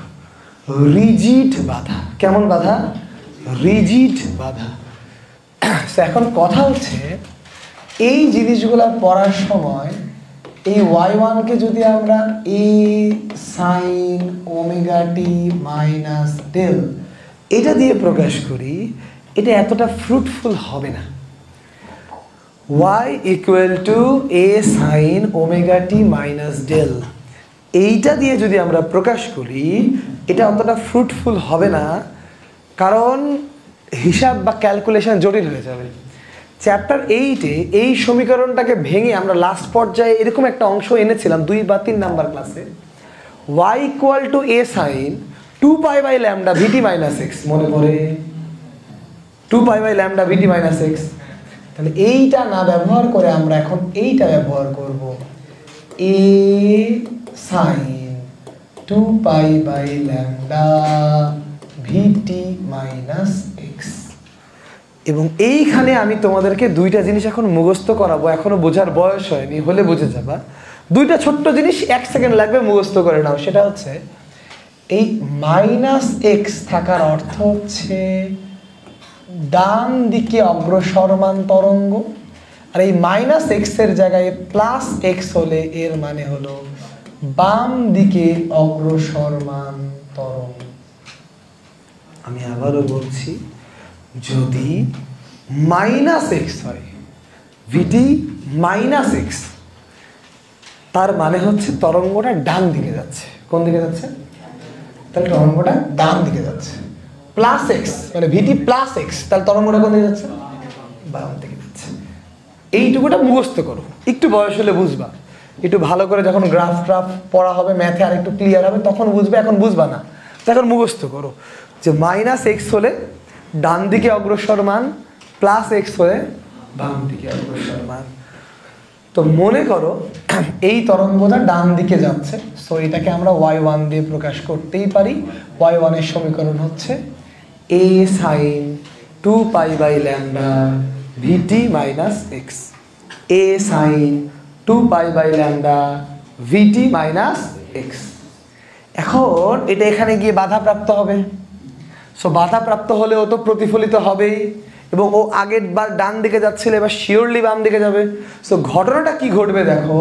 রিজিড বাধা। কেমন বাধা? রিজিড বাধা। এখন কথা হচ্ছে, এই জিনিসগুলো পড়ার সময় এই y1 কে যদি আমরা a sin omega T minus del এটা দিয়ে প্রকাশ করি, এটা এতটা ফ্রুটফুল হবে না। y equal to a sin omega T minus del, এইটা দিয়ে যদি আমরা প্রকাশ করি, এটা অতটা ফ্রুটফুল হবে না, কারণ হিসাব বা ক্যালকুলেশন জটিল হয়ে যাবে। চ্যাপ্টার 8-এ এই সমীকরণটাকে ভেঙে আমরা লাস্ট পর্যায়ে এরকম একটা অংশ এনেছিলাম 2 বা 3 নাম্বার ক্লাসে, y equal to a sin 2 pi lambda V T minus X. মনে পড়ে? 2 pi lambda V T minus X. তাহলে এইটা না ব্যবহার করে আমরা এখন এইটা ব্যবহার করব, a sin 2 pi lambda V T minus X. এবং এইখানে আমি তোমাদেরকে দুইটা জিনিস এখন মুখস্থ করাবো, এখনো বোঝার বয়স হয়নি, হলে বুঝে যাবা। দুইটা ছোট্ট জিনিস 1 সেকেন্ড লাগবে, মুখস্থ করে নাও। সেটা হচ্ছে এই -x থাকার অর্থ হচ্ছে ডান দিকে অগ্রসরমান তরঙ্গ, আর এই -x এর জায়গায় +x হলে এর মানে হলো বাম দিকে অগ্রসরমান তরঙ্গ। আমি আবারও বলছি, যদি -x হয়, ভিটি -x, তার মানে হচ্ছে তরঙ্গটা ডান দিকে যাচ্ছে। কোন দিকে যাচ্ছে? তাহলে তরঙ্গটা ডান দিকে যাচ্ছে। +x মানে ভিটি +x, তাহলে তরঙ্গটা কোন দিকে যাচ্ছে? বাম দিকে যাচ্ছে। এইটুকুটা মুখস্থ করো, একটু বয়স হলে বুঝবা। একটু ভালো করে যখন গ্রাফ পড়া হবে, ম্যাথে আর একটু ক্লিয়ার হবে, তখন বুঝবে, এখন বুঝবা না। এখন মুখস্থ করো যে -x হলে ডান দিকে অগ্রসরমান, +x হলে বাম দিকে অগ্রসরমান। তো মনে করো এই তরঙ্গটা ডান দিকে যাচ্ছে, সো এটাকে আমরা y1 দিয়ে প্রকাশ করতেই পারি। y1 এর সমীকরণ হচ্ছে a sin 2π/λ vt - x, a sin 2π/λ vt - x। এখন এটা এখানে গিয়ে বাধাপ্রাপ্ত হবে, সো বাধাপ্রাপ্ত হলে ও তো প্রতিফলিত হবেই, এবং ও আগের বার ডান দিকে যাচ্ছিল, এবার শিওরলি বাম দিকে যাবে। সো ঘটনাটা কি ঘটবে দেখো,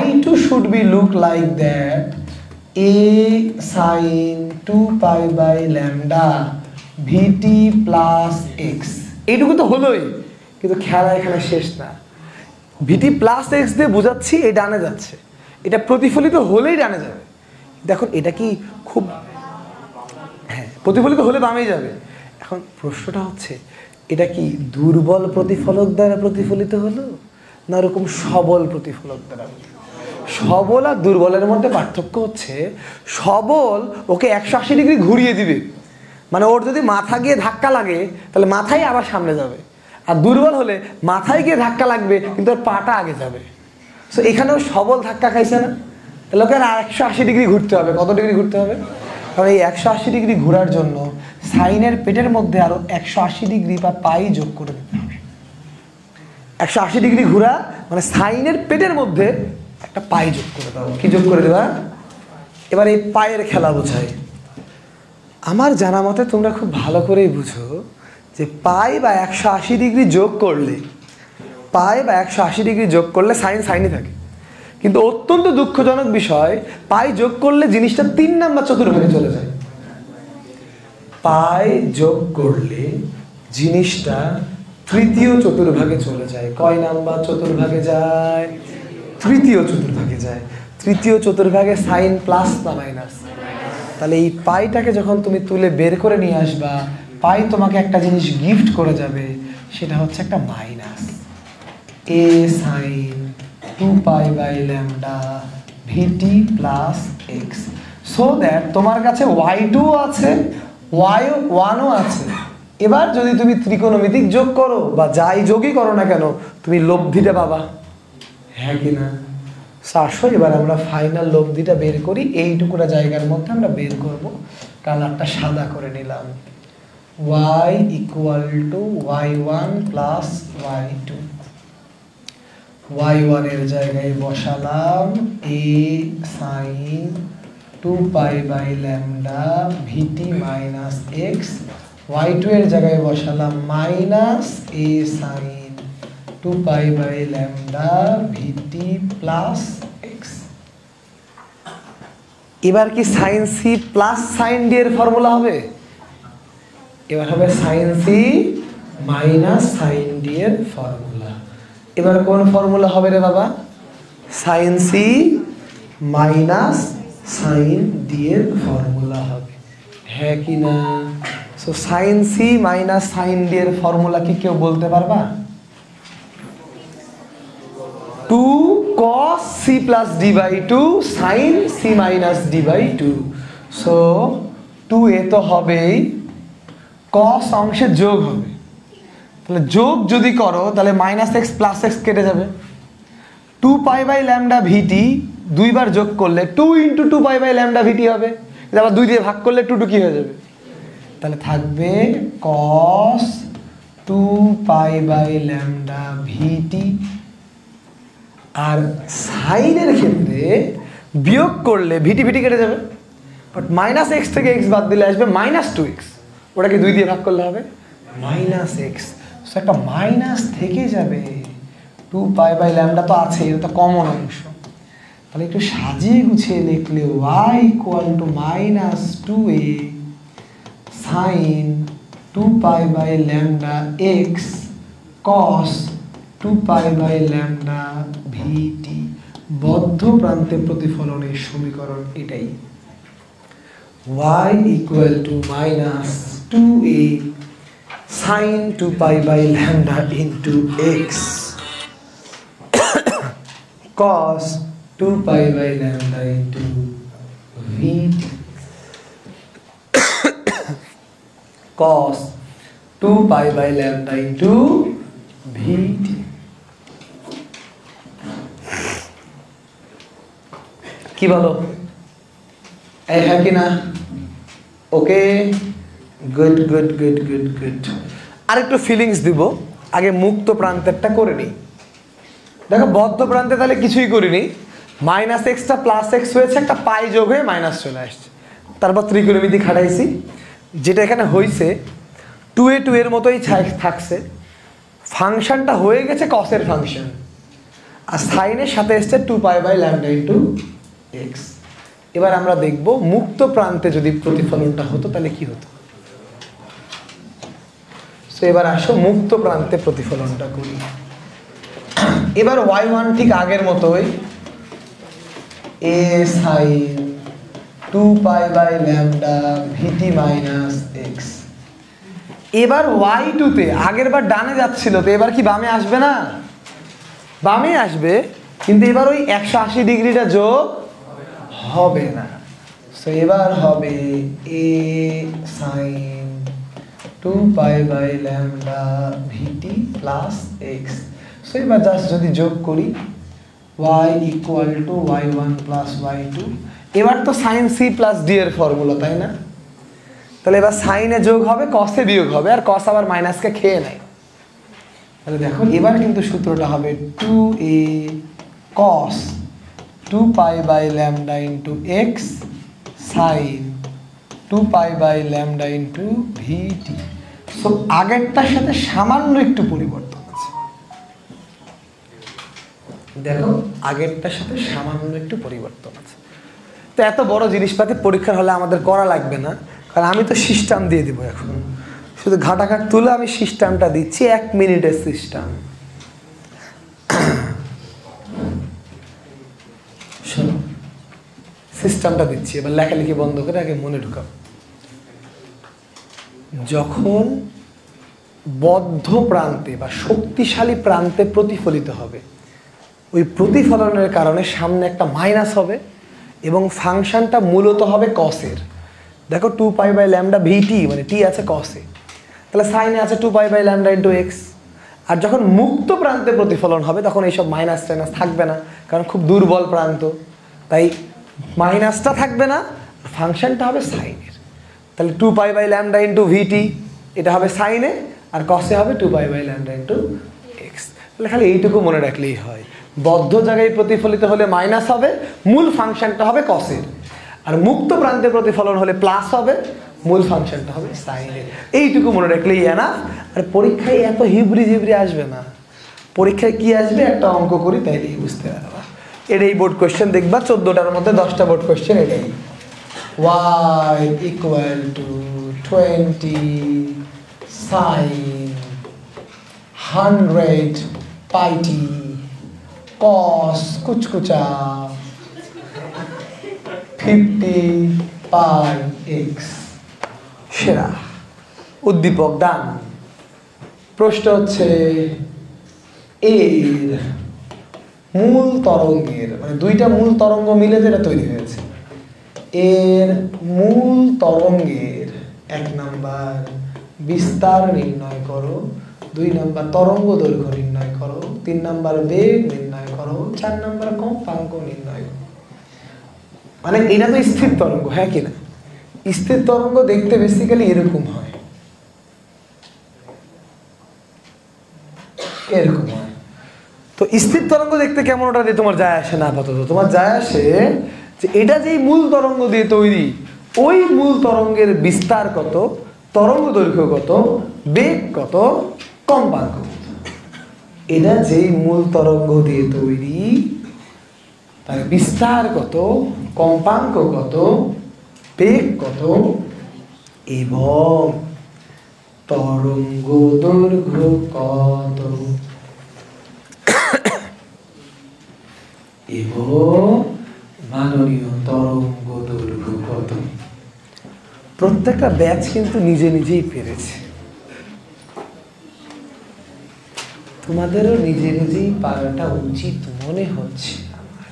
y2 should be look like that a sin 2π/λ vt + x। এইটুকু তো হলোই, কিন্তু খেলা এখানে শেষ না। vt + x দিয়ে বোঝাচ্ছি এই ডানে যাচ্ছে, এটা প্রতিফলিত হলেই ডানে যাবে। দেখো এটা কি খুব, হ্যাঁ প্রতিফলিত হলে বামেই যাবে। এখন প্রশ্নটা হচ্ছে, এটা কি দুর্বল প্রতিফলক দ্বারা প্রতিফলিত হলো, না এরকম সবল প্রতিফলক দ্বারা? সবল আর দুর্বলের মধ্যে পার্থক্য হচ্ছে, সবল ওকে 180 ডিগ্রি ঘুরিয়ে দিবে, মানে ওর যদি মাথা গিয়ে ধাক্কা লাগে তাহলে মাথাই আবার সামনে যাবে, আর দুর্বল হলে মাথায় গিয়ে ধাক্কা লাগবে কিন্তু ওর পাটা আগে যাবে। সো এখানেও সবল ধাক্কা খাইছে না, তাহলে ওকে আর 180 ডিগ্রি ঘুরতে হবে। কত ডিগ্রি ঘুরতে হবে? কারণ এই 180 ডিগ্রি ঘোরার জন্য সাইনের পেটের মধ্যে আরো 180 ডিগ্রি বা পাই যোগ করে দিতে হবে। 180 ডিগ্রি ঘোরা মানে সাইনের পেটের মধ্যে একটা পাই যোগ করে দাও। কি যোগ করে দেবা? এবার এই পায়ের খেলা বোঝায়। আমার জানা মতে তোমরা খুব ভালো করেই বুঝো যে পাই বা 180 ডিগ্রি যোগ করলে, পাই বা 180 ডিগ্রি যোগ করলে সাইন সাইনই থাকে, কিন্তু অত্যন্ত দুঃখজনক বিষয়, পাই যোগ করলে জিনিসটা 3 নাম্বার চতুর্ভাগে চলে যায়। পাই যোগ করলে জিনিসটা তৃতীয় চতুর্ভাগে চলে যায়। কয় নাম্বার চতুর্ভাগে যায়? তৃতীয় চতুর্ভাগে যায়। তৃতীয় চতুর্ভাগে সাইন প্লাস না মাইনাস? তাহলে এই পাইটাকে যখন তুমি তুলে বের করে নিয়ে আসবা, পাই তোমাকে একটা জিনিস গিফট করে যাবে, সেটা হচ্ছে একটা minus a sin 2π/λ vt + x, so that তোমার কাছে y2 আছে, y1 আছে। এবার যদি তুমি ত্রিকোণমিতিক যোগ করো বা যাই যোগই করো না কেন, তুমি লব্ধিটা পাবা, হ্যাঁ কি না? আসো এবার আমরা ফাইনাল লব্ধিটা বের করি। এইটুকুটা জায়গার মধ্যে আমরা বের করব, কালারটা সাদা করে নিলাম। y = y1 + y2, y1 এর জায়গায় বসালাম a sin 2π/λ vt - x, y2 এর জায়গায় বসালাম -a sin 2π/λ vt + x। এবার কি sin c plus sin d এর ফর্মুলা হবে? এবার হবে sin c minus sin d এর ফর্মুলা। এবার কোন ফর্মুলা হবে রে বাবা? sin c minus sin d এর ফর্মুলা হবে, হ্যাঁ কি না? So sin c minus sin d এর ফর্মুলা কি কেউ বলতে পারবা? 2 cos c plus d/2 sin c minus d/2। So 2a তো হবেই, cos অংশে যোগ হবে, তাহলে যোগ যদি করো তাহলে -x + x কেটে যাবে। 2π/λ vt দুইবার যোগ করলে 2 × 2π/λ vt হবে, আবার 2 দিয়ে ভাগ করলে 2 কি হয়ে যাবে? তাহলে থাকবে cos 2π/λ ভিটি। আর সাইনের ক্ষেত্রে বিয়োগ করলে ভিটি ভিটি কেটে যাবে, বাট -x থেকে x বাদ দিলে আসবে -2x, ওটাকে 2 দিয়ে ভাগ করলে হবে -x। সো একটা মাইনাস থেকে যাবে, 2π/λ তো আছে, এটা তো কমন অংশ। তাহলে একটু সাজিয়ে গুছিয়ে লিখলে y = -2a sin 2π/λ x cos 2π/λ vt। বদ্ধ প্রান্তে প্রতিফলনের সমীকরণ এটাই, y = -2a sin 2π/λ x cos 2π/λ vt cos 2π/λ vt। কি বলো, এই হ্যাঁ কি না? Okay, good good good good good. আর একটু ফিলিংস দিব, আগে মুক্ত প্রান্তেরটা করে নিই। দেখো বদ্ধ প্রান্তে তাহলে কিছুই করিনি, -x টা +x হয়েছে, একটা পাই যোগ হয়ে মাইনাস চলে আসছে, তারপর ত্রিকোণমিতি খাটাইছি। যেটা এখানে হয়েছে 2a 2 এর মতোই থাকছে, ফাংশনটা হয়ে গেছে কসের ফাংশন, আর সাইনের সাথে এসছে 2π/λ x। এবার আমরা দেখব মুক্ত প্রান্তে যদি প্রতিফলনটা হতো তাহলে কি হতো। সো এবার আসো মুক্ত প্রান্তে প্রতিফলনটা করি। এবার y1 ঠিক আগের মতোই, a sin 2π/λ vt - x। এবার y2 তে আগের বার ডানে যাচ্ছিল, তো এবার কি বামে আসবে না? বামে আসবে, কিন্তু এবার ওই 180 ডিগ্রিটা যোগ হবে না। সো এবার হবে a sin 2π/λ vt + x। So এবার জাস্ট যদি যোগ করি y = y1 + y2। এবার তো sin c + d এর ফর্মুলা, তাই না? তাহলে এবার সাইনে যোগ হবে, কসে বিয়োগ হবে, আর কস আবার মাইনাসকে খেয়ে নেয়। তাহলে দেখো এবার কিন্তু সূত্রটা হবে 2a cos 2π/λ x sin 2π/λ vt। So আগেরটার সাথে সামান্য একটু পরিবর্তন আছে, দেখো আগেরটার সাথে সামান্য একটু পরিবর্তন আছে। তো এত বড় জিনিসপাতি পরীক্ষার হলে আমাদের করা লাগবে না, কারণ আমি তো সিস্টেম দিয়ে দিব। এখন শুধু ঘাটাঘাট তুলে আমি সিস্টেমটা দিচ্ছি, 1 মিনিটের সিস্টেম। শোনো, সিস্টেমটা দিচ্ছি, এবার লেখালেখি বন্ধ করে আগে মনে ঢুকাও। যখন বদ্ধ প্রান্তে বা শক্তিশালী প্রান্তে প্রতিফলিত হবে, ওই প্রতিফলনের কারণে সামনে একটা মাইনাস হবে এবং ফাংশনটা মূলত হবে কসের। দেখো 2π/λ vt মানে t আছে কসে, তাহলে সাইনে আছে 2π/λ x। আর যখন মুক্ত প্রান্তে প্রতিফলন হবে তখন এইসব মাইনাস টাইনাস থাকবে না, কারণ খুব দুর্বল প্রান্ত, তাই মাইনাসটা থাকবে না, ফাংশনটা হবে সাইনের। তাহলে 2π/λ vt এটা হবে সাইনে, আর কসে হবে 2π/λ x। তাহলে খালি এইটুকু মনে রাখলেই হয়, বদ্ধ জায়গায় প্রতিফলিত হলে মাইনাস হবে, মূল ফাংশনটা হবে কসের। আর মুক্ত প্রান্তে প্রতিফলন হলে প্লাস হবে, মূল ফাংশনটা হবে সাইনের। এইটুকু মনে রাখলেই না। আর পরীক্ষায় এত হিবরি জিবরি আসবে না, পরীক্ষায় কি আসবে একটা অঙ্ক করি তাইলেই বুঝতে পারবা। এটাই বোর্ড কোয়েশ্চেন দেখবা, 14টার মধ্যে 10টা বোর্ড কোয়েশ্চেন এটাই। y = 20 sin 100 πt cos কুচকুচা 50πx। সেরা উদ্দীপক দান। প্রশ্ন হচ্ছে এর মূল তরঙ্গের, মানে দুইটা মূল তরঙ্গ মিলে যেটা তৈরি হয়েছে, এর মূল তরঙ্গের 1 নাম্বার বিস্তার নির্ণয় করো, 2 নাম্বার তরঙ্গ দৈর্ঘ্য নির্ণয় করো, 3 নাম্বার বেগ নির্ণয় করো, 4 নাম্বার কম্পাঙ্ক নির্ণয় করো। মানে এটা তো স্থির তরঙ্গ, হ্যাঁ কিনা? স্থির তরঙ্গ দেখতে বেসিক্যালি এরকম হয়, এরকম হয়। তো স্থির তরঙ্গ দেখতে কেমন ওটা দিয়ে তোমার যায় আসে না, আপাতত তোমার যায় আসে যে এটা যেই মূল তরঙ্গ দিয়ে তৈরি, ওই মূল তরঙ্গের বিস্তার কত, তরঙ্গ দৈর্ঘ্য কত, বেগ কত, কম্পাঙ্ক কত। এটা যেই মূল তরঙ্গ দিয়ে তৈরি তার বিস্তার কত, কম্পাঙ্ক কত, বেগ কত এবং তরঙ্গ দৈর্ঘ্য কত এবং মাননীয় তরঙ্গ দৈর্ঘ্য কত। প্রত্যেকটা ব্যাচ কিন্তু নিজে নিজেই পেরেছে, তোমাদেরও নিজে নিজেই পারাটা উচিত মনে হচ্ছে আমার।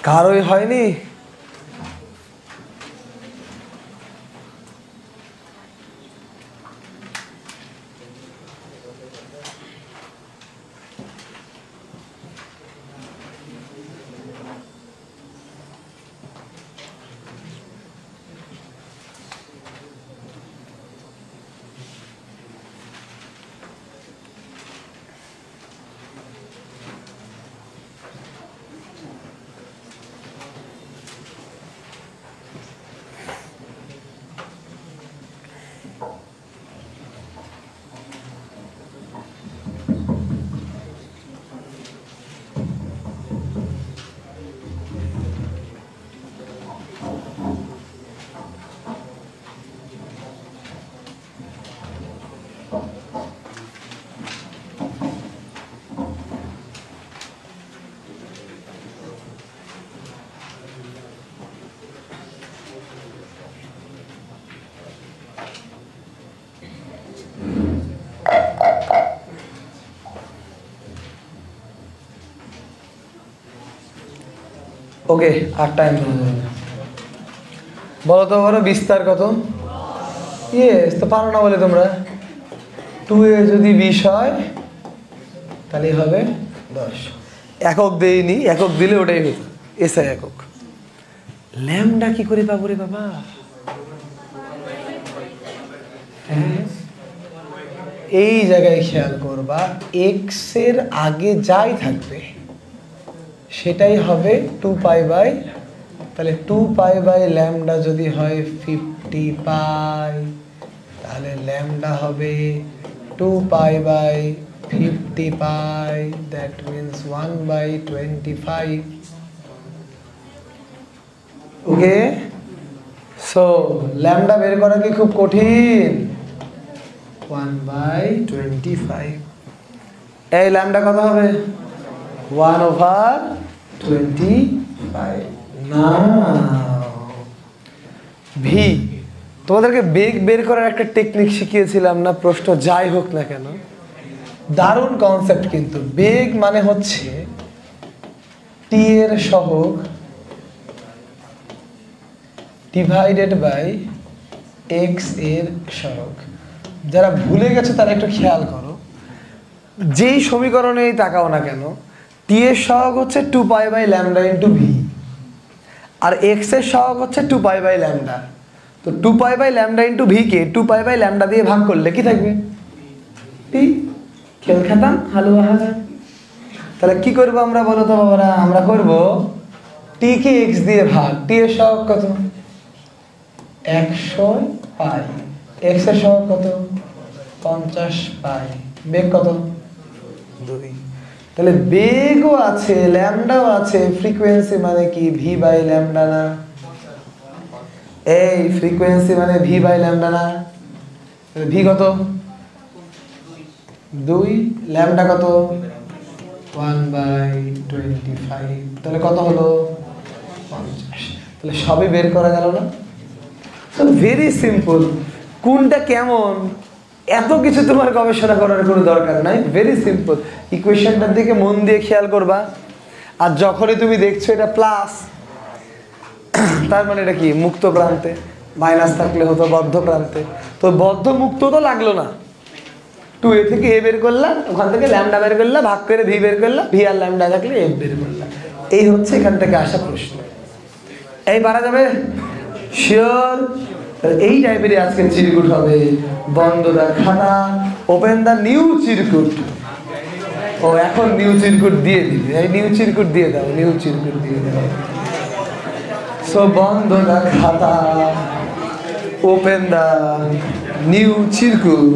কারোই হয়নি? ওকে, আর টাইম বলো তো, বলো বিস্তার কত? ইয়েস, তো পারো না বলে তোমরা। 2a যদি 20 হয় তাহলে হবে 10। একক দেইনি, একক দিলে ওটাই হতো এসআই একক। ল্যামডা কি করে পাবো রে বাবা? এই জায়গায় খেয়াল করবা, এক্স এর আগে যাই থাকবে সেটাই হবে 2π/, তাহলে 2π/λ যদি হয় 50π, তাহলে ল্যামডা হবে 2π/50π, that means 1/25। Okay, so lambda বের করা কি খুব কঠিন? 1/25। এই ল্যামডা কত হবে? 1/25। না, ভি তোমাদেরকে বেগ বের করার একটা টেকনিক শিখিয়েছিলাম না? প্রশ্ন যাই হোক না কেন, দারুণ কনসেপ্ট কিন্তু। বেগ মানে হচ্ছে টি এর সহগ ডিভাইডেড বাই এক্স এর সহগ। যারা ভুলে গেছে তারা একটু খেয়াল করো, যেই সমীকরণেই তাকাও না কেন, টি এর সহগ হচ্ছে 2π/λ ইন্টু ভি, আর এক্স এর সহগ হচ্ছে 2π/λ। তো 2π/λ ইন্টু ভি কে 2π/λ দিয়ে ভাগ করলে কি থাকবে? টি। খেল খেতাম হালুয়া হাজা। তাহলে কি করবো আমরা বলো তো বাবারা? আমরা করব টি কে এক্স দিয়ে ভাগ। টি এর সহগ কত? 100π। এক্স এর সহগ কত? 50π। বেগ কত? 2। তাহলে বেগও আছে, ল্যামডাও আছে, ফ্রিকোয়েন্সি মানে কি ভি বাই ল্যামডা না? এই ফ্রিকোয়েন্সি মানে ভি বাই ল্যামডা না? ভি কত? 2, ল্যামডা কত? 1/25। তাহলে কত হলো? 50। তাহলে সবই বের করা গেল না? Very simple. কোনটা কেমন এত কিছু তোমার গবেষণা করার কোনো দরকার নাই, ভেরি সিম্পল। ইকুয়েশনটার দিকে মন দিয়ে খেয়াল করবা। আর যখনই তুমি দেখছো এটা প্লাস, তার মানে এটা কি মুক্ত প্রান্তে, মাইনাস থাকলে হতো বদ্ধ প্রান্তে। তো বদ্ধ মুক্ত তো লাগলো না, 2a থেকে a বের করলাম, ওখান থেকে ল্যামডা বের করলাম, ভাগ করে ভি বের করলাম, ভি আর ল্যামডা থাকলে এফ বের করলাম। এই হচ্ছে এখান থেকে আসা প্রশ্ন। এই পারা যাবে শিওর? এই টাইপেরই আজকে চিরকুট হবে। বন্ধ দা খাতা, ওপেন দা নিউ চিরকুট। ও এখন নিউ চিরকুট দিয়ে দিবে, এই নিউ চিরকুট দিয়ে দাও, নিউ চিরকুট দিয়ে দাও। সো বন্ধ দা খাতা, ওপেন দা নিউ চিরকুট।